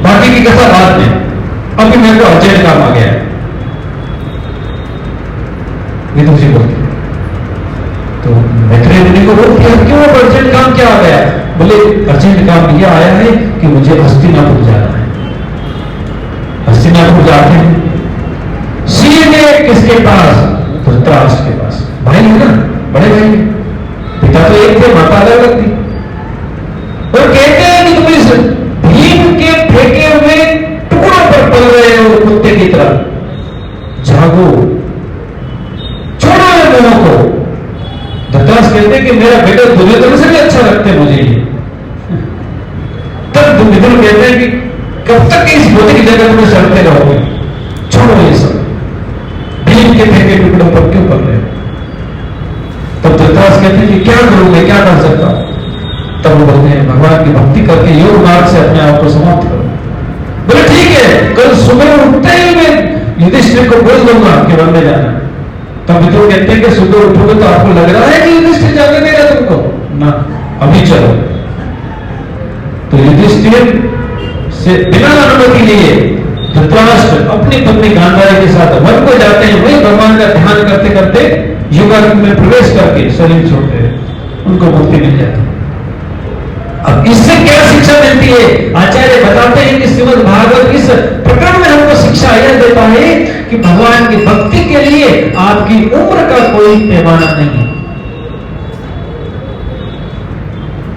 बाकी की कथा बाद में, अभी मेरे को अर्जेंट काम आ गया है। विदुर जी बोलते तो मैत्रेय मुनि को रोक दिया, क्यों अर्जेंट काम क्या आ गया? बोले अर्जेंट काम यह आया है कि मुझे हस्तिनापुर जाना है। हस्तिनापुर जाते हैं सीधे किसके पास? धृतराष्ट्र के पास। भाई है ना, बड़े भाई, पिता तो एक थे, माता अलग थी। और कहते हैं कि तुम इस भीम के फेंके हुए टुकड़ों पर पल रहे हो कुत्ते की तरह, जागो, छोड़ो मोह को। धृतराष्ट्र कहते हैं कि मेरा बेटा दुर्योधन से भी अच्छा लगता है मुझे ये। तब विदुर कहते हैं कि कब तक इस भौतिक जगत में चलते रहोगे, छोड़ो ये सब, भीम के फेंके टुकड़ों पर क्यों पड़ रहे हो? तब धृतराष्ट्र कहते हैं कि क्या करूंगे, क्या कर सकता हूं? तब वो बोलते हैं भगवान की भक्ति करके योग मार्ग से अपने आप को समाप्त करो। बोले ठीक है, कल सुबह उठते ही मैं युधिष्ठिर को बोल दूंगा कि वन में जाना। तब विदुर कहते हैं कि सुबह उठोगे तो आपको लग रहा है कि युधिष्ठिर जाने देगा तुमको ना, अभी चलो। तो युधिष्ठिर युधिष्ठिर से बिना अनुमति लिए धृतराष्ट्र अपनी पत्नी गांधारी के साथ वन को जाते हैं। वही भगवान का ध्यान करते करते युग में प्रवेश करके शरीर छोड़ते हैं, उनको मुक्ति मिल जाती है। अब इससे क्या शिक्षा मिलती है? आचार्य बताते हैं कि श्रीमद् भागवत इस प्रकरण में हमको शिक्षा यह देता है कि भगवान की भक्ति के लिए आपकी उम्र का कोई पैमाना नहीं।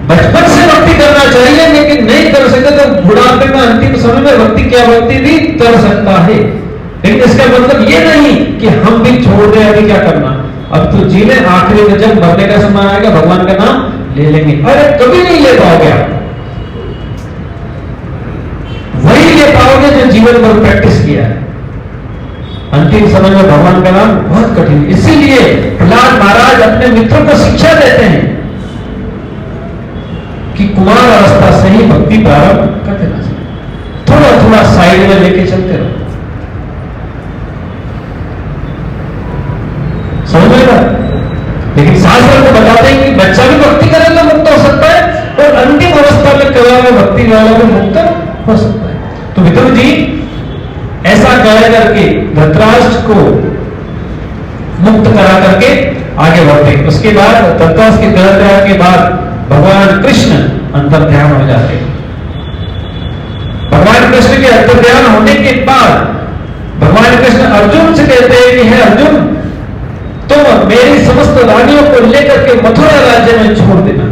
बचपन से भक्ति करना चाहिए, लेकिन नहीं कर सकते तो बुढ़ापे में अंतिम समय में भक्ति क्या भक्ति भी कर सकता है। लेकिन इसका मतलब ये नहीं कि हम भी छोड़ दें, अभी क्या करना, अब तो जी ले, आखिरी में जब मरने का समय आएगा भगवान का नाम ले लेंगे। अरे कभी नहीं ले पाओगे आप, वही ले पाओगे जो जीवन भर प्रैक्टिस किया है। अंतिम समय में भगवान का नाम बहुत कठिन। इसीलिए प्रहलाद महाराज अपने मित्रों को शिक्षा देते हैं कि कुमार अवस्था से ही भक्ति प्रारंभ कर देना चाहिए, थोड़ा थोड़ा साइड में लेके चलते रहो। समझ में? लेकिन शास्त्र को बताते हैं कि बच्चा भी भक्ति करे तो मुक्त हो सकता है, और अंतिम अवस्था में कला में भक्ति वाला भी मुक्त हो सकता है। तो विदुर जी ऐसा कह करके धृतराष्ट्र को मुक्त करा करके आगे बढ़ते। उसके बाद धृतराष्ट्र के ग्रह के बाद भगवान कृष्ण अंतर्ध्यान हो जाते। भगवान कृष्ण के अंतर्ध्यान होने के बाद भगवान कृष्ण अर्जुन से कहते हैं कि हे अर्जुन, तुम मेरी समस्त रानियों को लेकर के मथुरा राज्य में छोड़ देना।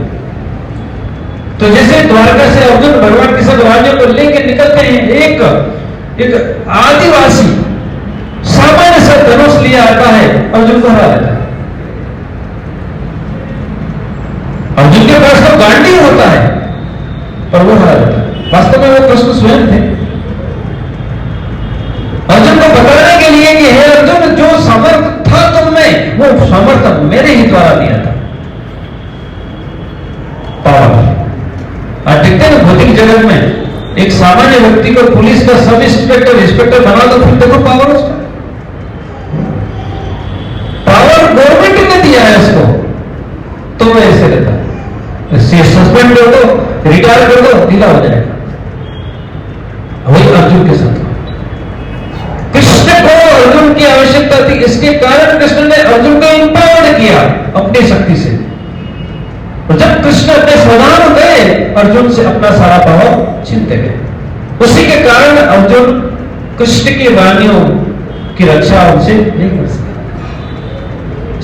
तो जैसे द्वारका से अर्जुन भगवान की सब रानियों को लेकर निकलते हैं, एक आदिवासी सामान्य सा धनुष लिया आता है, अर्जुन को हरा देता है। अर्जुन के पास तो गांडी होता है, पर वो हरा देता है। वास्तव में वो कृष्ण स्वयं थे, अर्जुन को बताने के लिए कि हे अर्जुन, जो समर्थ था तुम में, वो समर्थ मेरे ही द्वारा दिया था। पावर देखते हैं भौतिक जगत में एक सामान्य व्यक्ति को पुलिस का सब इंस्पेक्टर बना दो, फिर देखो पावर उसका, पावर गवर्नमेंट ने दिया है उसको, तो वो ऐसे रहता है। सस्पेंड कर दो, रिटायर कर दो, ढीला हो जाएगा। वही अर्जुन के साथ कृष्ण को अर्जुन की आवश्यकता थी, इसके कारण कृष्ण ने अर्जुन को इंपावर्ड किया अपनी शक्ति से। और जब कृष्ण अपने स्वधान गए, अर्जुन से अपना सारा भाव छीनते गए। उसी के कारण अर्जुन कृष्ण की वाणियों की रक्षा उनसे नहीं कर सके।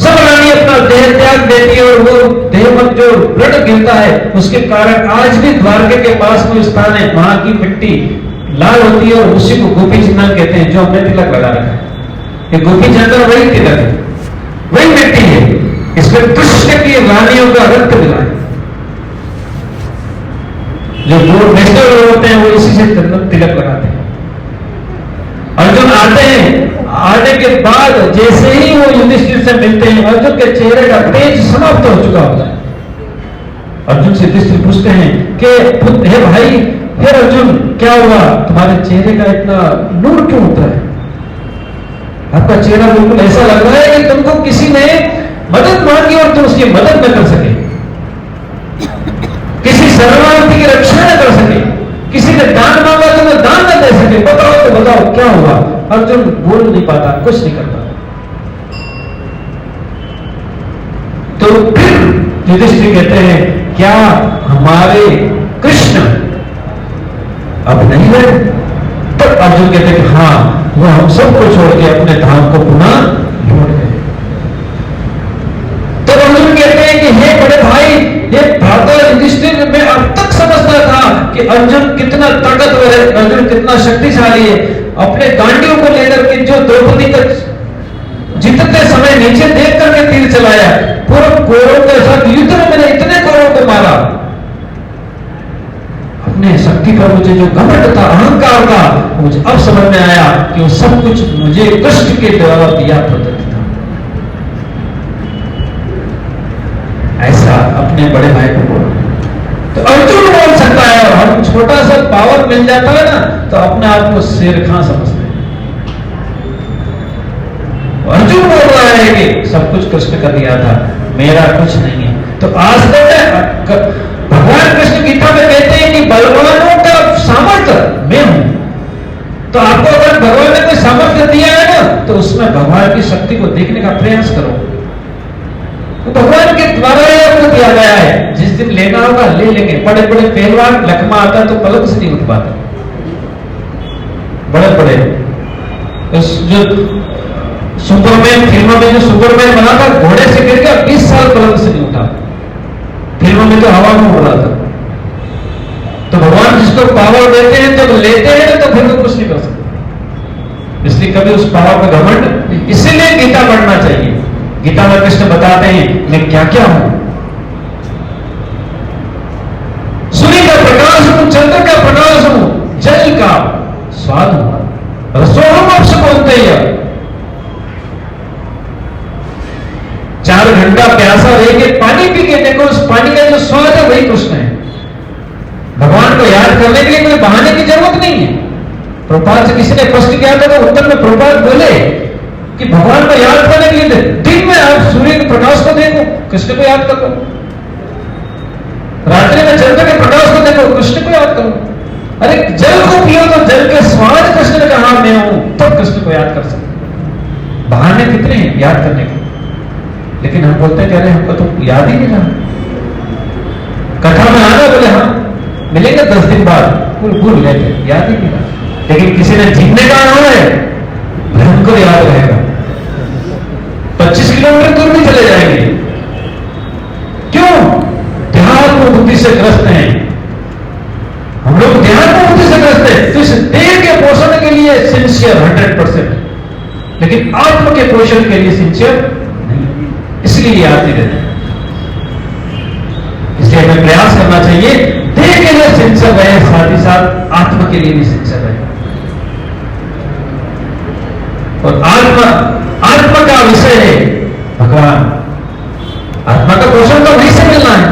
सब रानी अपना देह त्याग देती है, और वो देह में जो ब्लड गिरता है उसके कारण आज भी द्वारके के पास कोई स्थान है, वहां की मिट्टी लाल होती है, और उसी को गोपी चंदन कहते हैं, जो हमने तिलक लगा रखा है। ये गोपी चंदन वही तिलक है, वही मिट्टी है, इसमें कृष्ण की रानियों का रक्त मिला है। जो लोग नेशनल होते हैं वो इसी से तिलक लगाते हैं। अर्जुन आते हैं, आने के बाद जैसे ही वो युधिष्ठिर से मिलते हैं, अर्जुन के चेहरे का तेज समाप्त हो चुका होता है। अर्जुन से युधिष्ठिर पूछते हैं कि हे भाई, हे अर्जुन, क्या हुआ, तुम्हारे चेहरे का इतना नूर क्यों होता है? आपका चेहरा बिल्कुल ऐसा लग रहा है कि तुमको किसी ने मदद मांगी और तुम उसकी मदद न कर सके, किसी शरणार्थी की रक्षा न कर सके, किसी ने दान मांगा तो वो दान न दे सके। बताओ तो बताओ क्या हुआ? अर्जुन बोल नहीं पाता, कुछ नहीं करता। तो फिर युधिष्ठिर कहते हैं, क्या हमारे कृष्ण अब नहीं रहे? तो अर्जुन कहते हैं कि हाँ, वो हम सबको छोड़ के अपने धाम को पुनः लौट गए। तो अर्जुन कहते हैं कि हे बड़े भाई, ये भ्राता युधिष्ठिर, मैं अब तक समझता था कि अर्जुन कितना ताकतवर है, अर्जुन कितना शक्तिशाली है। अपने गांडियों को लेकर के जो द्रौपदी का जितने समय नीचे देख करके तीर चलाया, पूरे कौरवों के साथ युद्ध में मैंने इतने कौरवों को मारा। अपने शक्ति पर मुझे जो घमंड था, अहंकार था, मुझे अब समझ में आया कि वो सब कुछ मुझे कृष्ण के द्वारा दिया प्रदत्त था। ऐसा अपने बड़े भाई को बोला तो अर्जुन बोल सकता है, और हम छोटा सा पावर मिल जाता है ना, तो अपने आप को शेर खां समझते हैं। अर्जुन बोल रहा है कि सब कुछ कृष्ण का दिया था, मेरा कुछ नहीं है। तो आज तक भगवान कृष्ण गीता में कहते हैं कि बलवानों का तो आपको अगर भगवान ने कोई सामर्थ्य दिया है ना, तो उसमें भगवान की शक्ति को देखने का प्रयास करो। तो भगवान के द्वारा ही आपको दिया गया है। जिस दिन लेना होगा ले लेंगे। बड़े बड़े पहलवान लकमा आता तो पलक से नहीं उठ पाते। बड़े बड़े जो सुपरमैन फिल्मों में जो सुपरमैन बना था, घोड़े से गिर गया, 20 साल पलक से नहीं उठा। फिल्मों में तो हवा में उड़ रहा था। तो भगवान जिसको पावर देते हैं, जब लेते हैं तो फिर तो कुछ नहीं कर सकते। इसलिए कभी उस पावर का घमंड, इसीलिए गीता पढ़ना चाहिए। गीता में कृष्ण बताते हैं मैं क्या क्या हूं। सूर्य का प्रकाश हूं, चंद्र का प्रकाश हूं, जल का स्वाद हूं, रसोहम आपसे बोलते हैं। 4 घंटा प्यासा रह के पानी पी के देखो, उस पानी का जो स्वाद है वही कृष्ण है। भगवान को याद करने के लिए कोई बहाने की जरूरत नहीं है। प्रभुपाद से किसी ने प्रश्न किया था, तो उत्तर में प्रभुपाद बोले कि भगवान को याद करने के लिए दिन में आप सूर्य के प्रकाश को देखो, कृष्ण को याद करो। रात्रि में चंद्र के प्रकाश को देखो, कृष्ण को याद करो। अरे जल को पियो तो जल के स्वाद कृष्ण ने कहा मैं हूं, तब कृष्ण को याद कर सकते। बहाने कितने हैं याद करने के, लेकिन हम बोलते हैं अरे हमको तो याद ही नहीं रहा। कथा में आना बोले हाँ मिलेंगे 10 दिन बाद, भूल लेते, याद ही नहीं रहा। लेकिन किसी ने जीतने का नाम है, हमको याद रहेगा। 25 किलोमीटर दूर भी चले जाएंगे। क्यों? ध्यान बुद्धि से ग्रस्त हैं हम लोग, ध्यान बुद्धि से ग्रस्त हैं। तो इस देह के पोषण के लिए सिंसियर 100%, लेकिन आत्म के पोषण के लिए सिंसियर नहीं, इसलिए याद नहीं रहते। इसलिए हमें प्रयास करना चाहिए देह के लिए सिंसियर रहे, साथ ही साथ आत्मा के लिए भी सिंसियर रहे। और आत्मा का विषय है भगवान। आत्मा का पोषण तो वहीं से मिलना है।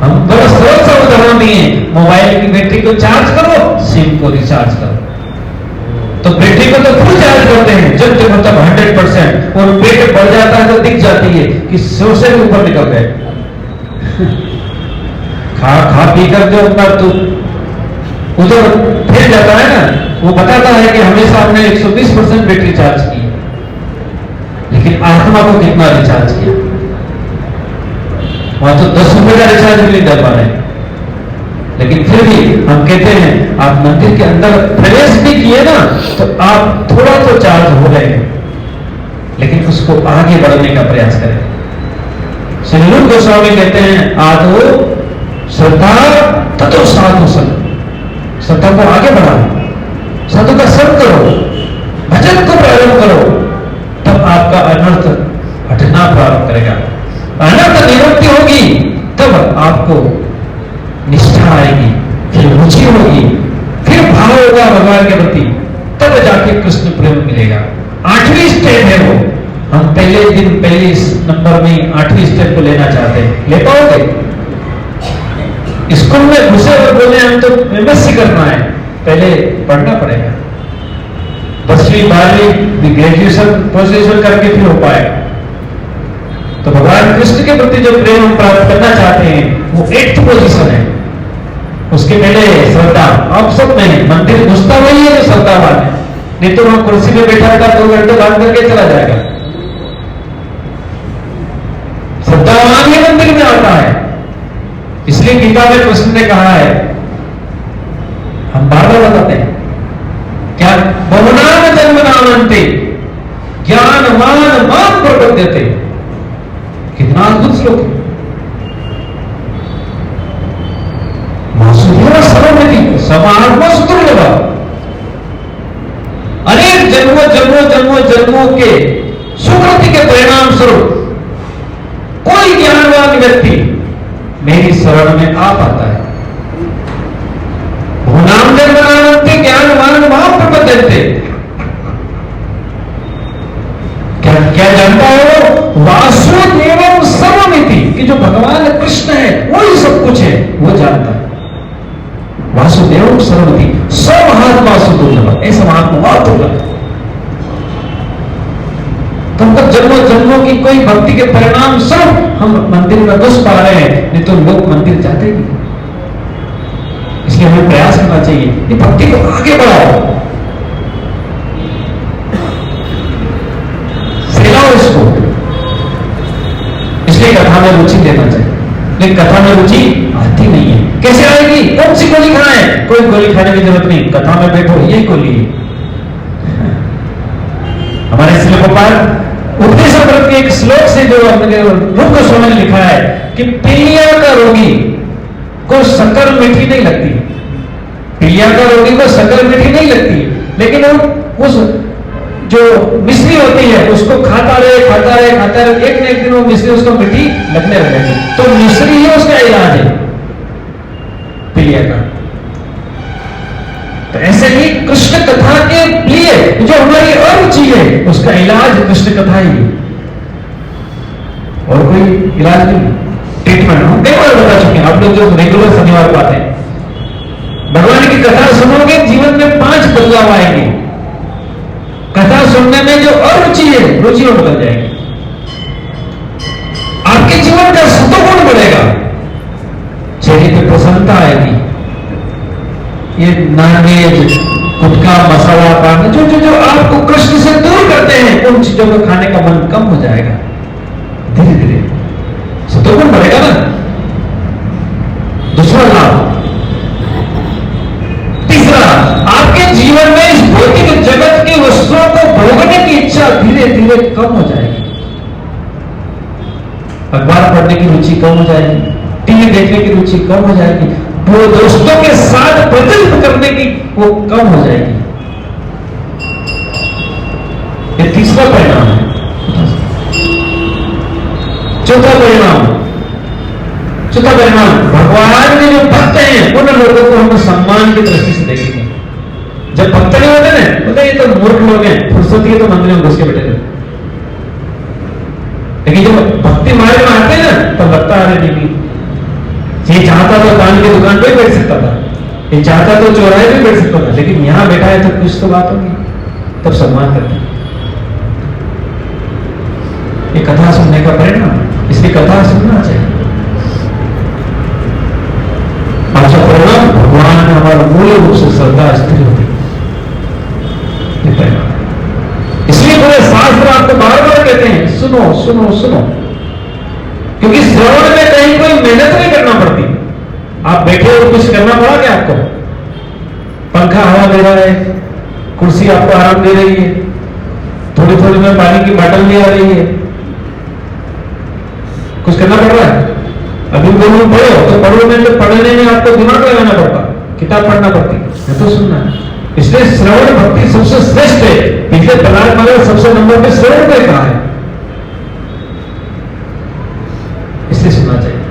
हम बड़ा सरल सा उदाहरण दिए, मोबाइल की बैटरी को चार्ज करो, सिम को रिचार्ज करो। तो बैटरी को तो फुल चार्ज करते हैं जब तक मतलब 100%, और पेट बढ़ जाता है तो दिख जाती है कि 100 से भी ऊपर निकल गए। खा पी कर जो अपना तो उधर फिर जाता है ना, वो बताता है कि हमेशा हमने 120% बैटरी चार्ज की, लेकिन आत्मा को कितना रिचार्ज किया? वहां तो 10 रुपए का रिचार्ज भी नहीं कर पा रहे। लेकिन फिर भी हम कहते हैं आप मंदिर के अंदर प्रवेश भी किए ना, तो आप थोड़ा तो चार्ज हो गए, लेकिन उसको आगे बढ़ने का प्रयास करें। श्री रूप गोस्वामी कहते हैं आदो श्रद्धा ततो साधु संग, श्रद्धा को आगे बढ़ाओ, साधु का संग करो, भजन को प्रारंभ करो, तब आपका अनर्थ हटना प्रारंभ करेगा। अनर्थ निवृत्ति होगी तब आपको निष्ठा आएगी, फिर रुचि होगी, फिर भाव होगा भगवान के प्रति, तब जाके कृष्ण प्रेम मिलेगा। 8वीं स्टेप है वो। हम पहले नंबर में 8वीं स्टेप को लेना चाहते हैं, ले पाओगे? स्कूल में घुसे और बोले हम तो एमएससी करना है, पहले पढ़ना पड़ेगा। 10वीं 12वीं ग्रेजुएशन पोस्ट करके फिर हो पाएगा। तो भगवान कृष्ण के प्रति जो प्रेम हम प्राप्त करना चाहते हैं वो 8th पोजीशन है। उसके पहले श्रद्धा। आप सब में मंदिर घुसता वही है जो श्रद्धावान है, नहीं तो वहां कुर्सी में बैठा रहता 2 घंटे बात करके चला जाएगा। श्रद्धावान ही मंदिर में आता है। इसलिए गीता में कृष्ण ने कहा है, हम बार-बार बताते हैं क्या, बहुनाम जन्म नामन्ते ज्ञानवान मां प्रपद्यते। कितना अद्भुत श्लोक है। वासुदेव सर्वमिति समात्मस्तुल्यः। अनेक जन्मों के सुकृति के परिणाम स्वरूप कोई ज्ञानवान व्यक्ति मेरी शरण में आ पाता है। भूनाम जन्मनामन्ते ज्ञानवान मां प्रपद्यते। क्या जानता हो? वासुदेवम सर्वमिति, कि जो भगवान कृष्ण है वही सब कुछ है, वो जानता है। वासुदेवम सर्वमिति सर्वहात्मा सुदुर्लभ, ऐसा महात्मा बहुत दुर्लभ है। तब तक जन्मों की कोई भक्ति के परिणाम स्वरूप हम मंदिर में घुस पा रहे हैं, नहीं तो लोग मंदिर जाते ही। इसलिए हमें प्रयास करना चाहिए कि भक्ति को आगे बढ़ाओ, फैलाओ इसको। इसलिए कथा में रुचि देना चाहिए, लेकिन कथा में रुचि आती नहीं है। कैसे आएगी? कौन सी गोली खाना है? कोई गोली खाने की जरूरत नहीं, कथा में बैठो, यही गोली है। हमारे श्रील गोपाल उपदेशामृत के एक श्लोक से जो रूप गोस्वामी ने लिखा है कि पीलिया का रोगी को शक्कर मीठी नहीं लगती, पीलिया का रोगी को शक्कर मीठी नहीं लगती, लेकिन वो उस जो मिश्री होती है उसको खाता रहे, एक न एक दिन वो मिश्री उसको मीठी लगने लगेगी। तो मिश्री ही उसका इलाज है पीलिया का। तो ऐसे ही कृष्ण कथा के लिए जो हमारी अरुचि है उसका इलाज कृष्ण कथा ही है, और कोई इलाज नहीं, ट्रीटमेंट। हम कई बार बता चुके हैं, आप लोग जो रेगुलर शनिवार को आते हैं, भगवान की कथा सुनोगे जीवन में 5 बदलाव आएंगे। कथा सुनने में जो अरुचि है रुचि में बदल जाएगी, आपके जीवन का सत्वगुण बढ़ेगा, चेहरे पे प्रसन्नता आएगी। ये नॉनवेज, गुटखा, मसाला पान, जो आपको कृष्ण से दूर करते हैं, उन चीजों को खाने का मन कम हो जाएगा। धीरे धीरे सत्वगुण बढ़ेगा ना। दूसरा लाभ, तीसरा, आपके जीवन में इस भौतिक जगत की वस्तुओं को भोगने की इच्छा धीरे धीरे कम हो जाएगी। अखबार पढ़ने की रुचि कम हो जाएगी, टीवी देखने की रुचि कम हो जाएगी, वो दोस्तों के साथ प्रतिदिन करने की वो कम हो जाएगी। ये तीसरा परिणाम है। चौथा परिणाम, भगवान के जो भक्त हैं उन लोगों को हम सम्मान की दृष्टि से देखेंगे। जब भक्त नहीं होते ना, बोलते ये तो मूर्ख लोग हैं, फुर्सत है तो मंदिर में घुस के बैठे थे। लेकिन जब भक्ति मार्ग में आते हैं ना, तब लगता है नहीं, ये चाहता तो पान की दुकान पे बैठ सकता था, ये चाहता तो चौराहे पे बैठ सकता था, लेकिन यहां बैठा है तो कुछ तो बात होगी, तब सम्मान करते हैं। ये कथा सुनने का परिणाम, इसलिए कथा सुनना चाहिए। अच्छा परिणाम, भगवान में हमारा मूल रूप से श्रद्धा स्थिर होती है। इसलिए पूरे शास्त्र आपको बार बार कहते हैं सुनो सुनो सुनो, क्योंकि श्रवण में कहीं कोई मेहनत नहीं करना पड़ती। आप बैठे और कुछ करना पड़ा क्या आपको? पंखा हवा दे रहा है, कुर्सी आपको आराम दे रही है, थोड़ी थोड़ी में पानी की बोतल भी आ रही है, कुछ करना पड़ रहा है? अभी दोनों पढ़ो तो पढ़ो में, तो पढ़ने में आपको दिमाग लगाना पड़ता, किताब पढ़ना पड़ती है, तो सुनना है। इसलिए श्रवण भक्ति सबसे श्रेष्ठ है। पिछले प्रहलाद महाराज सबसे नंबर पे श्रवण पे कहा है, इसलिए सुनना चाहिए।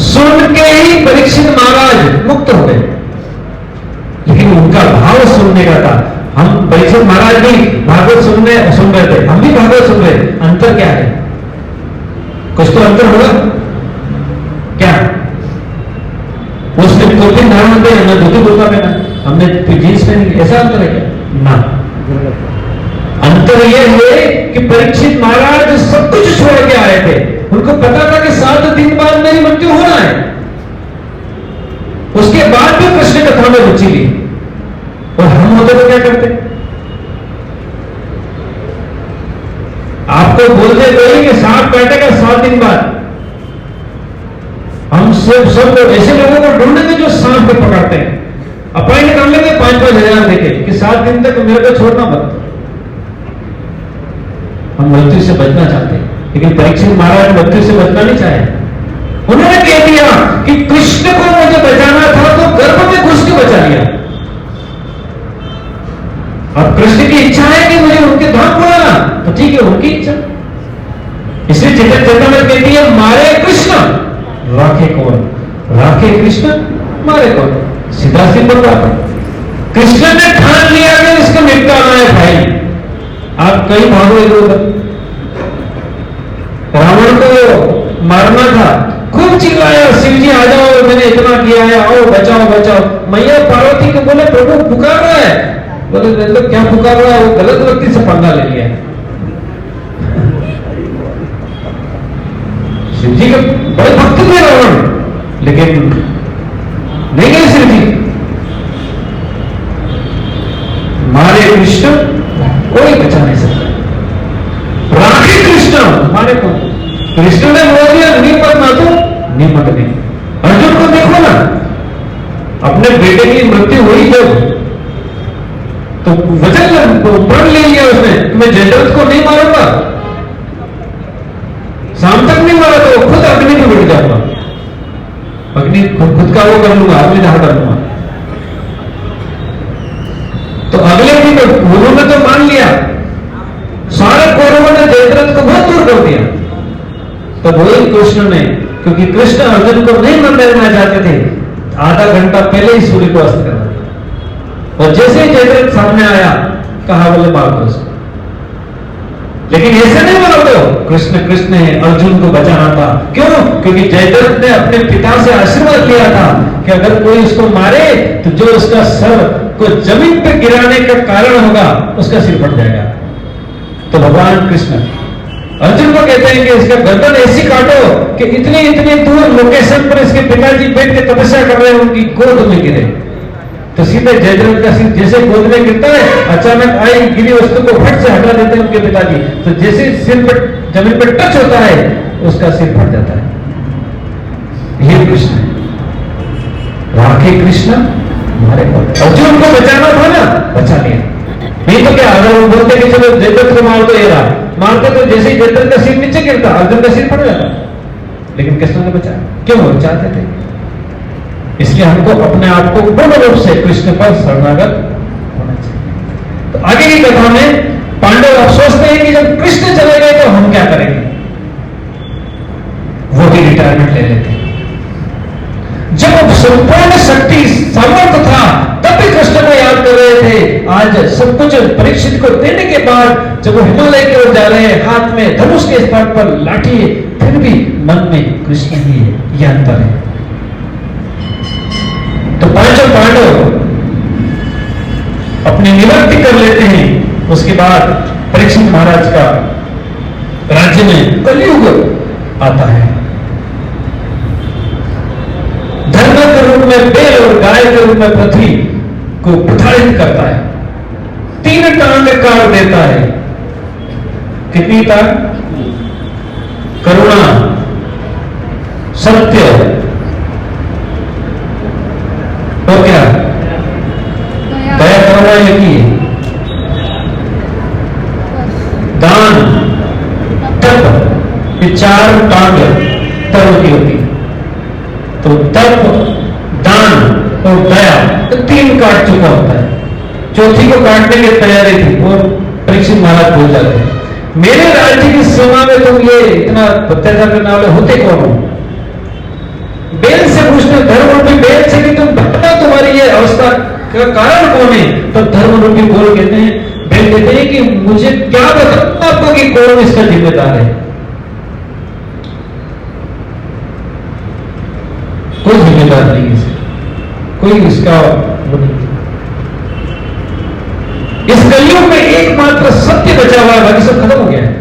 सुन के ही परीक्षित महाराज मुक्त हो गए, लेकिन उनका भाव सुनने का था। हम परीक्षित महाराज भी भागवत सुन रहे थे, हम भी भागवत सुन रहे, अंतर क्या है? कुछ तो अंतर होगा क्या? उसने कुर्ती धारण होते, हमने धोती कुर्ता पहना, हमने जींस पहनी, ऐसा अंतर है क्या? ना। अंतर यह है कि परीक्षित महाराज सब कुछ छोड़ के आए थे, उनको पता था कि 7 दिन बाद मेरी मृत्यु होना है, उसके बाद भी कृष्ण कथा में रुचि ली। और हम होते तो क्या करते? आपको बोलते कोई कि सांप काटेगा 7 दिन बाद, हम सब ऐसे लोगों को ढूंढेंगे जो सांप को पकड़ते हैं, अपॉइंट कर लेंगे 5-5 हजार देके कि 7 दिन तक मेरे को छोड़ना मत। हम मृत्यु से बचना चाहते हैं, लेकिन परीक्षित महाराज मृत्यु से बचना नहीं चाहे। उन्होंने कह दिया कि कृष्ण को मुझे बचाना था तो गर्भ में घुस के बचा लिया, और कृष्ण की इच्छा है कि मुझे उनके धाम बुलाना, तो ठीक है, उनकी इच्छा। इसलिए चैतन्य कहती है मारे कृष्ण राखे कौन, राखे कृष्ण मारे कौन, सीधा सिंपल बात है। कृष्ण ने ठान लिया कि इसको निपटाना है भाई, आप कहीं भागो इधर उधर। रावण को मारना था, खूब चिल्लाया शिव जी आ जाओ, मैंने इतना किया है, आओ बचाओ बचाओ। मैया पार्वती को बोले प्रभु पुकार रहा है, बोले तो क्या पुकार रहा है, वो गलत व्यक्ति से पंगा ले लिया। शिव जी के बड़े भक्त थे रावण, लेकिन नहीं है शिव जी, मारे कृष्ण कोई बचा नहीं सकता, राखे कृष्ण मारे को, कृष्ण ने बोल दिया निपट ना तो निपट नहीं। अर्जुन को देखो ना, अपने बेटे की मृत्यु हुई जब, तो वचन प्रण ले लिया उसने, मैं जयद्रथ को नहीं मारूंगा, शाम तक नहीं मारा तो खुद अग्नि में बैठ जाऊंगा, अग्नि खुद का वो कर लूंगा, अग्नि दहा कर लूंगा। तो अगले दिन उन्होंने तो मान लिया, सारे कौरवों ने जयद्रथ को बहुत दूर कर दिया। तो वही कृष्ण ने, क्योंकि कृष्ण अर्जुन को नहीं मरने देना चाहते थे, आधा घंटा पहले ही सूर्य को अस्त कर दिया, और जैसे ही जयद्रथ सामने आया कहा बोले मार दो उसको। लेकिन ऐसे नहीं मार दो, कृष्ण कृष्ण है, अर्जुन को बचाना था। क्यों? क्योंकि जयद्रथ ने अपने पिता से आशीर्वाद लिया था कि अगर कोई उसको मारे तो जो उसका सर को जमीन पे गिराने का कारण होगा उसका सिर फट जाएगा। तो भगवान कृष्ण अर्जुन को कहते हैं कि इसका गर्दन ऐसी काटो कि इतनी इतनी दूर लोकेशन पर इसके पिताजी बैठ के तपस्या कर रहे हैं, उनकी गोद में गिरे। तो सीधे जयद्रथ का सिर जैसे गोद में गिरता है, अचानक आई गिरी वस्तु को फट से हटा देते हैं उनके पिताजी, तो जैसे सिर पर जमीन पर टच होता है उसका सिर फट जाता है। ये कृष्ण है, राखे कृष्ण हमारे को। अर्जुन को बचाना था ना, बचा लिया। नहीं तो क्या, अगर वो बोलते कि चलो जयद्रथ को मार दो, ये रहा, मारते तो जैसे ही जयद्रथ का सिर नीचे गिरता अर्जुन का सिर फट जाता। लेकिन कृष्ण ने बचाया, क्यों? वो चाहते थे। इसलिए हमको अपने आप को पूर्ण रूप से कृष्ण पर शरणागत होना चाहिए। तो आगे की कथा में पांडव अब सोचते हैं कि जब कृष्ण चले गए तो हम क्या करेंगे, वो भी रिटायरमेंट ले लेते हैं। जब संपूर्ण शक्ति सामर्थ्य था तब भी कृष्ण को याद कर रहे थे। आज सब कुछ परीक्षित को देने के बाद जब वो हिमालय की ओर जा रहे हैं, हाथ में धनुष के स्थान पर लाठी है, फिर भी मन में कृष्ण ही है, यह अंतर है। तो पांचों पांडव अपनी निवृत्ति कर लेते हैं। उसके बाद परीक्षित महाराज का राज्य में कलयुग आता है। धर्म के रूप में बैल और गाय के रूप में पृथ्वी को प्रताड़ित करता है, 3 टांग काट देता है। कितनी टांग? करुणा, सत्य और क्या? दया, करुणा, यकीन, दान, तप, ये 4 टांग धर्म की होती है। तो तप, दान और दया तो 3 काट चुका होता है, चौथी को काटने की तैयारी थी। और परीक्षित महाराज बोल जाते हैं, मेरे राज्य की सीमा में तुम ये इतना अत्याचार करने वाले होते कौन हो? बेल से पूछते, धर्म रूपी बेल से कि तुम भटका, तुम्हारी ये अवस्था का कारण कौन है? तो धर्म रूपी बोल कहते हैं, बेल कहते हैं कि मुझे क्या बताऊं आपको कि कौन इसका जिम्मेदार है? कोई जिम्मेदार नहीं है, कोई इसका वो नहीं। इस कलयुग में एकमात्र सत्य बचा हुआ है, बाकी सब खत्म हो गया है।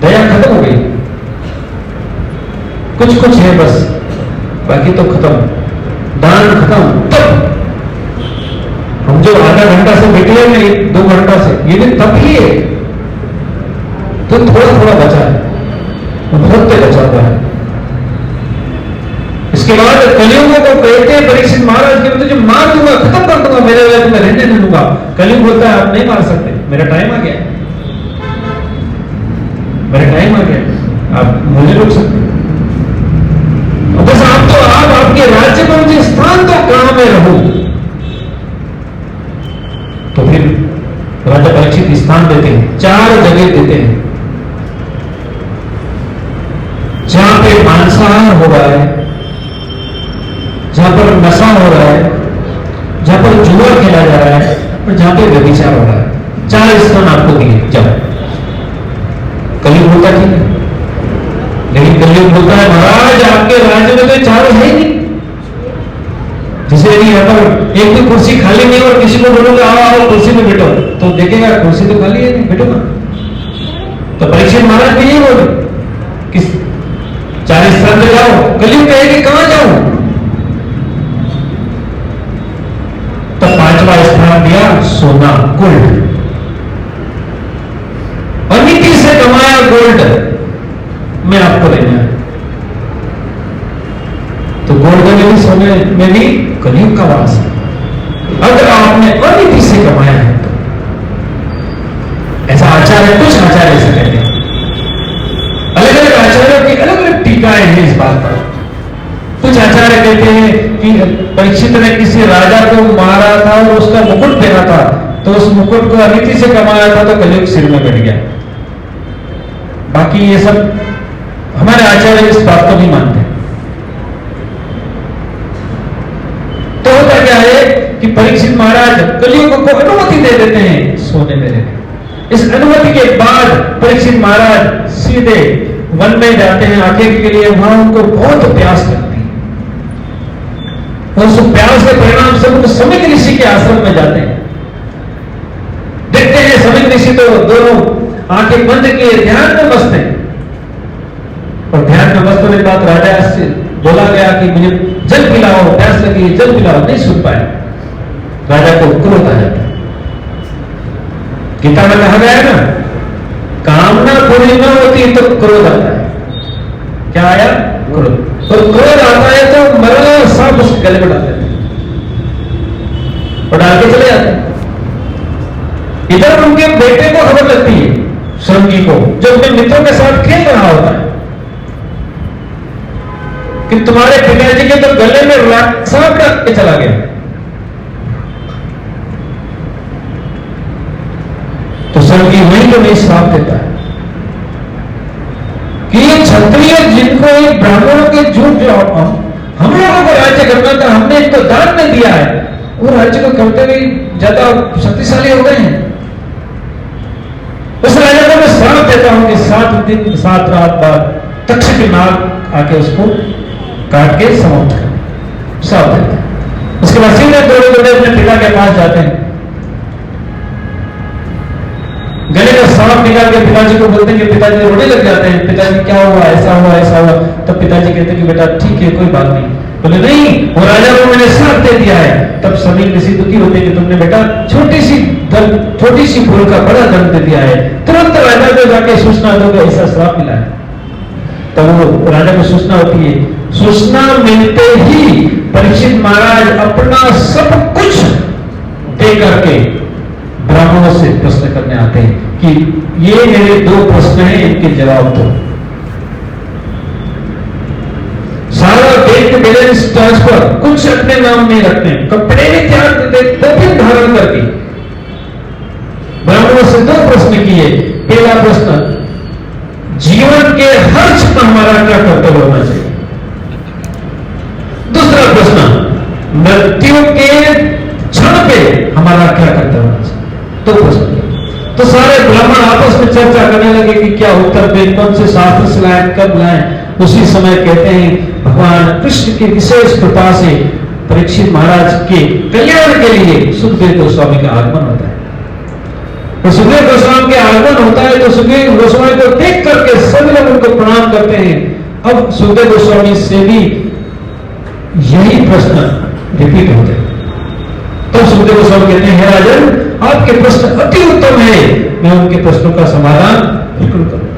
दया खत्म हो गई, कुछ कुछ है बस, बाकी तो खत्म। दान खत्म। तब हम जो आधा घंटा से बैठे हैं, 2 घंटा से, ये भी तब ही है, तो थोड़ा थोड़ा बचा है, बहुत बचा हुआ है। इसके बाद कलयुग को कहते हैं परीक्षित महाराज के, तुझे मार दूंगा, खत्म कर दूंगा, मेरे राज्य में रहने नहीं दूंगा। कलयुग बोलता है आप नहीं मार सकते, मेरा टाइम आ गया, मेरा टाइम आ गया, आप मुझे रोक सकते। बस आप तो आप आपके राज्य में मुझे स्थान तो कहां में रहूं? तो फिर राजा परीक्षित स्थान देते हैं, 4 जगह देते हैं जहां पे मांसाहार हो रहा है, जहां पर नशा हो रहा है, जहां पर जुआ खेला जा रहा है, और जहां पे व्यभिचार हो रहा है। 4 स्थान आपको दिए। जब कलयुग होता ठीक है, लेकिन कलयुग बोलता है महाराज आपके राज्य में तो 4 है नहीं। जिसे यदि यहाँ पर एक भी कुर्सी खाली नहीं और किसी को बोलोगे आओ आओ कुर्सी में बैठो, तो देखेगा कुर्सी तो खाली है, नहीं बैठो ना। तो परीक्षित महाराज भी यही बोले किस 4 स्थान पे जाओ। कलयुग कहेगी कहां जाऊं? सोना, गोल्ड, अनिति से कमाया गोल्ड मैं आपको लेना है। तो गोल्ड में भी सोने में भी कलयुग का वास है। अगर आपने अनिति से कमाया है तो ऐसा आचार्य, कुछ आचार्य ऐसे कहते हैं, अलग अलग आचार्यों की अलग अलग टीकाएं हैं इस बात पर। कुछ आचार्य कहते हैं कि परीक्षित ने किसी राजा को मारा था और उसका मुकुट पहना था, तो उस मुकुट को अनिति से कमाया था तो कलयुग सिर में बैठ गया। बाकी ये सब हमारे आचार्य इस बात को नहीं मानते। तो होता क्या है कि परीक्षित महाराज कलयुग को अनुमति दे देते हैं सोने में रहने। इस अनुमति के बाद परीक्षित महाराज सीधे वन में जाते हैं आखेट के लिए। वहां उनको बहुत प्यास लगती है और उस प्यास के परिणाम से वो समिक ऋषि के आश्रम में जाते हैं। देखते हैं समिक ऋषि तो दोनों आंखें बंद किए ध्यान में मस्त हैं, और ध्यान में मस्त होने के बाद राजा से बोला गया कि मुझे जल पिलाओ, प्यास लगी, जल पिलाओ, नहीं सुन पाए। राजा को क्रोध आ जाता है। गीता में कहा गया है ना, कामना पूरी न होती तो क्रोध आता है। क्या आया? क्रोध। और क्रोध आता है तो मरना सांप उसके गले में डाल देते हैं और डाल के चले जाते हैं। इधर उनके बेटे को खबर लगती है, श्रृंगी को, जो अपने मित्रों के साथ खेल रहा होता है, कि तुम्हारे पिताजी के तो गले में सांप डाल के चला गया। तो श्रृंगी वहीं को नहीं श्राप देता है कि ये क्षत्रिय जिनको ये ब्राह्मणों के झूठ जो हम लोगों को राज्य करना था, हमने इनको दान में दिया है, वो राज्य को करते हुए ज्यादा शक्तिशाली हो गए हैं। उस राजा को मैं श्राप देता हूं कि 7 दिन 7 रात बाद तक्षक नाग आके उसको काट के समाप्त कर, श्राप देते हैं। उसके बाद सीधे दौड़े अपने पिता के पास जाते हैं, गले का सांप निकाल के पिताजी को बोलते हैं कि पिताजी रोने लग जाते हैं। पिताजी क्या हुआ, ऐसा हुआ, ऐसा हुआ। तब पिताजी कहते हैं कि बेटा ठीक है, कोई बात नहीं। बोले नहीं, वो राजा को मैंने श्राप दे दिया है। तब समीर ऋषि दुखी होते हैं कि तुमने बेटा छोटी सी भूल का बड़ा दंड दे दिया है, तुरंत राजा को जाके सूचना दो कि ऐसा श्राप मिला है। तब वो राजा को सूचना होती है। सूचना मिलते ही परीक्षित महाराज अपना सब कुछ दे करके ब्राह्मणों से प्रश्न करने आते हैं कि ये मेरे 2 प्रश्न हैं, इनके जवाब दो। सारा बैंक बैलेंस ट्रांसफर, कुछ अपने नाम नहीं रखते, कपड़े भी त्याग देते, तभी धारण करके ब्राह्मणों से 2 प्रश्न किए। पहला प्रश्न, जीवन के हर क्षण हमारा क्या कर्तव्य होना चाहिए। दूसरा प्रश्न, मृत्यु के क्षण पे हमारा क्या कर्तव्य होना चाहिए। 2 प्रश्न। तो सारे ब्राह्मण आपस में चर्चा करने लगे कि क्या उत्तर दें, कौन से शास्त्र से लाएं, कब लाएं। उसी समय कहते हैं भगवान कृष्ण की विशेष कृपा से परीक्षित महाराज के कल्याण के लिए सुखदेव गोस्वामी का आगमन होता है। तो सुखदेव गोस्वामी के आगमन होता है तो सुखदेव गोस्वामी को देख करके सभी लोग उनको प्रणाम करते हैं। अब सुखदेव गोस्वामी से भी यही प्रश्न रिपीट होते हैं। तो सुखदेव गोस्वामी कहते हैं, हे राजन, आपके प्रश्न अति उत्तम है, मैं उनके प्रश्नों का समाधान बिल्कुल करूंगा।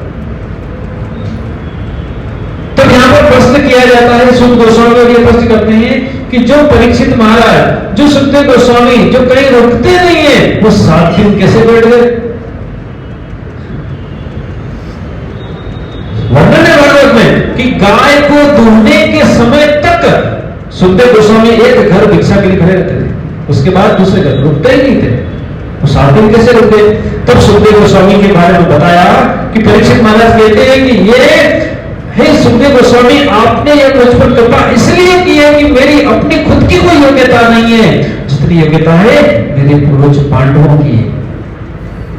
तो यहां पर प्रश्न किया जाता है, सुख गोस्वामी ये प्रश्न करते हैं कि जो परीक्षित महाराज, जो सुखदेव गोस्वामी जो कहीं रुकते नहीं है, वो 7 दिन कैसे बैठ गए। वर्णन है भागवत में कि गाय को दूहने के समय तक सुखदेव गोस्वामी एक घर भिक्षा के लिए खड़े रहते थे, उसके बाद दूसरे घर रुकते ही नहीं थे। वो 7 दिन कैसे रुकते। तब सुखदेव गोस्वामी के बारे में बताया कि परीक्षित महाराज कहते हैं कि ये हे सुखदेव गोस्वामी, आपने यह मुझ पर कृपा इसलिए की है कि मेरी अपनी खुद की कोई योग्यता नहीं है, जितनी योग्यता है मेरे पूर्वज पांडवों की,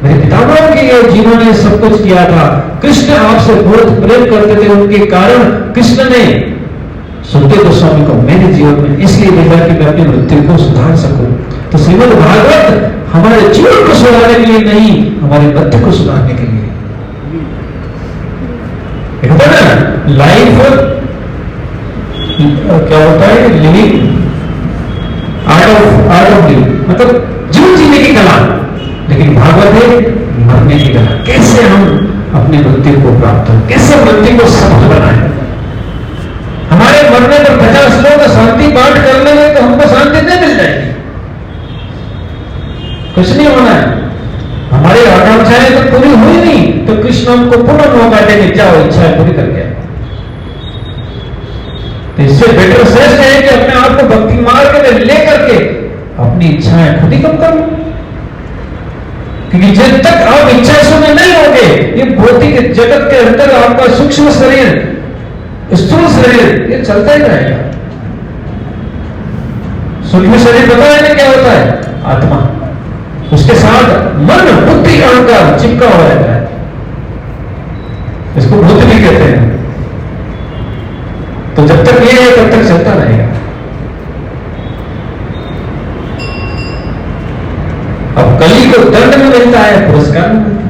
मेरे पितामहों की है, जिन्होंने सब कुछ किया था। कृष्ण आपसे बहुत प्रेम करते थे, उनके कारण कृष्ण ने सुखदेव गोस्वामी को मेरे जीवन में इसलिए भेजा कि मैं अपनी मृत्यु को सुधार सकूं। तो श्रीमद् भागवत हमारे जीवन को सुधारने के लिए नहीं, हमारे मृत्यु को सुधारने के लिए। लाइफ क्या होता है, लिविंग आर्ट ऑफ लिविंग, मतलब जीवन जीने की कला, लेकिन भागवत है मरने की कला। कैसे हम अपनी मृत्यु को प्राप्त हो, कैसे मृत्यु को सफल बनाए। हमारे मरने पर 50 लोग शांति पाठ कर लेंगे तो हमको शांति नहीं मिल जाएगी, कुछ नहीं होना है। हमारी आकांक्षाएं तो पूरी हुई नहीं तो कृष्ण हमको पुनः मौका देने, जाओ इच्छाएं पूरी करके। तो इससे बेटर श्रेष्ठ है कि अपने आप को भक्ति मार्ग में लेकर के अपनी इच्छाएं खुद ही कम करो, क्योंकि जब तक आप इच्छा शून्य नहीं होगे, ये भौतिक जगत के अंदर आपका सूक्ष्म शरीर, स्थूल शरीर, ये चलता ही रहेगा। सूक्ष्म शरीर पता है क्या होता है? आत्मा। उसके साथ मन, बुद्धि, अहंकार चिपका हुआ रहता है, इसको भूत भी कहते हैं। तो जब तक ये है तब तक चलता रहेगा। अब कली को दंड में मिलता है, पुरस्कार में मिलता है।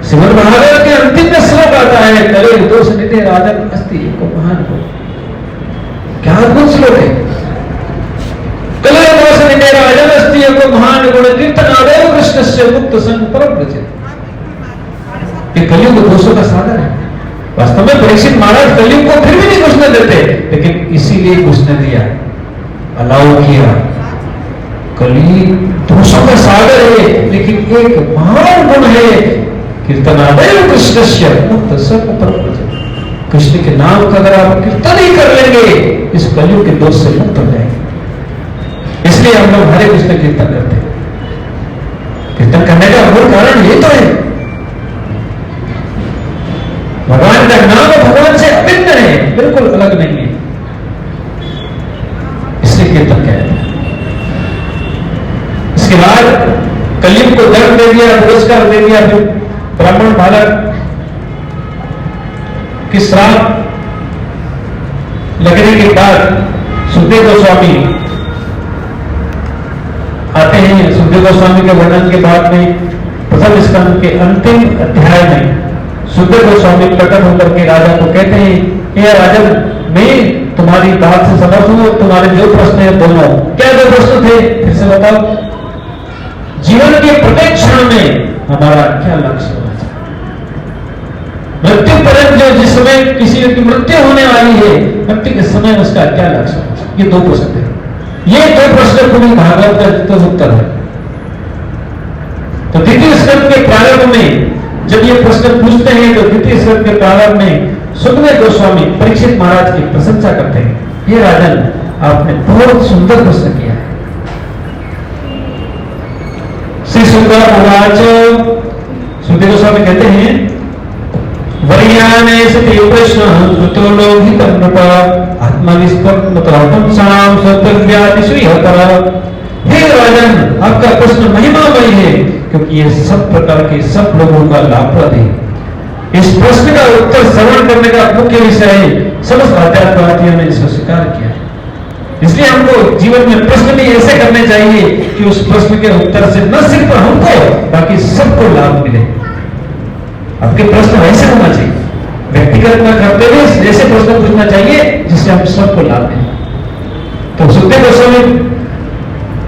श्रीमद् भागवत के अंतिम में श्लोक आता है, कले दोष निधे राजन अस्ति को महान को। क्या अद्भुत श्लोक है। कले दोष निधे राजन अस्ति को महान गुण कीर्तनादेव कृष्ण से मुक्त संग परम प्रचित। ये कलियुग दोषों का साधन है। वास्तव में परीक्षित महाराज कलियुग को फिर भी नहीं घुसने देते, लेकिन इसीलिए घुसने दिया, अलाउ किया। कली दोषों का सागर है, लेकिन एक महान गुण है, कीर्तनादेव कृष्ण से मुक्त संग परम प्रचित। कृष्ण के नाम का अगर आप कीर्तन ही कर लेंगे, इस कलियुग के दोष से मुक्त हो जाएंगे। इसलिए हम लोग हरे कृष्ण कीर्तन करते हैं। कीर्तन करने का मूल कारण ये तो है, भगवान का नाम भगवान से अभिन्न है, बिल्कुल अलग नहीं है, इसलिए कीर्तन कहते हैं। इसके बाद कलियुग को दर्द दे दिया, पुरस्कार दे दिया। फिर ब्राह्मण बालक की श्राप लगने के बाद सुखदेव गोस्वामी आते हैं। सुखदेव गोस्वामी के वर्णन के बाद में प्रथम स्कंद के अंतिम अध्याय में सुखदेव गोस्वामी प्रकट होकर के राजा को कहते हैं, हे राजन, मैं तुम्हारी बात से समझ हूं, तुम्हारे जो प्रश्न है दोनों। क्या दो प्रश्न थे, फिर से बताओ। जीवन के प्रत्येक क्षण में हमारा क्या लक्ष्य होना चाहिए? मृत्यु पर्यंत जो जिस समय किसी की मृत्यु होने वाली है, मृत्यु के समय उसका क्या लक्ष्य होना चाहिए? ये दो प्रश्न थे। ये दो प्रश्न पूरी भागवत का उत्तर है। तो द्वितीय स्कंद के प्रारंभ में जब ये प्रश्न पूछते हैं, तो द्वितीय स्कंद के प्रारंभ में सुखदेव गोस्वामी परीक्षित महाराज की प्रशंसा करते हैं, ये राजन, आपने बहुत सुंदर प्रश्न किया है। श्री सुखदेव महाराज, सुखदेव गोस्वामी कहते हैं, वरियाने सति प्रश्न कृतो लोहित नृप आत्मविस्फोटम साम स्वतव्यादिशुयतर। हे राजन, आपका प्रश्न महिमामय है, क्योंकि ये सब प्रकार के सब लोगों का लाभप्रद है। इस प्रश्न का उत्तर श्रवण करने का मुख्य विषय है, समस्त आध्यात्मवादियों ने इसको स्वीकार किया है। इसलिए हमको जीवन में प्रश्न भी ऐसे करने चाहिए कि उस प्रश्न के उत्तर से न सिर्फ हमको बाकी सबको लाभ मिले। आपके प्रश्न ऐसे होना चाहिए, व्यक्तिगत न करते हुए ऐसे प्रश्न पूछना चाहिए जिससे हम सबको लाभ मिले। तो सुखदेव गोस्वामी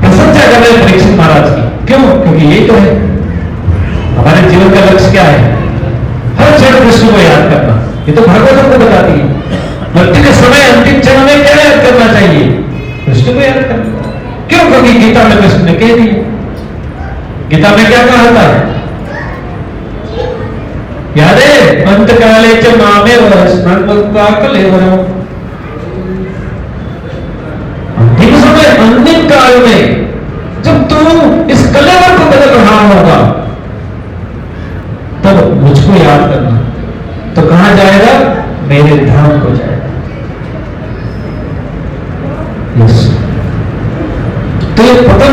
प्रशंसा कर रहे हैं परीक्षित महाराज की। क्यों? क्योंकि यही तो है हमारे जीवन का लक्ष्य। क्या है? हर क्षण कृष्ण को याद करना। ये तो भागवत हमको बताती है। मृत्यु के समय अंतिम क्षण में क्या याद करना चाहिए? कृष्ण को याद करना। क्यों? क्योंकि गीता में कृष्ण ने कह दिया। गीता में क्या कहा था? याद है? अंत काले च मामेव स्मरणत्वा कलेवरम। अंतिम समय, अंतिम काल में जब तू इस कलेवर को बदल रहा होगा, तब मुझको याद करना। तो कहां जाएगा? मेरे धाम को जाएगा। तो ये प्रथम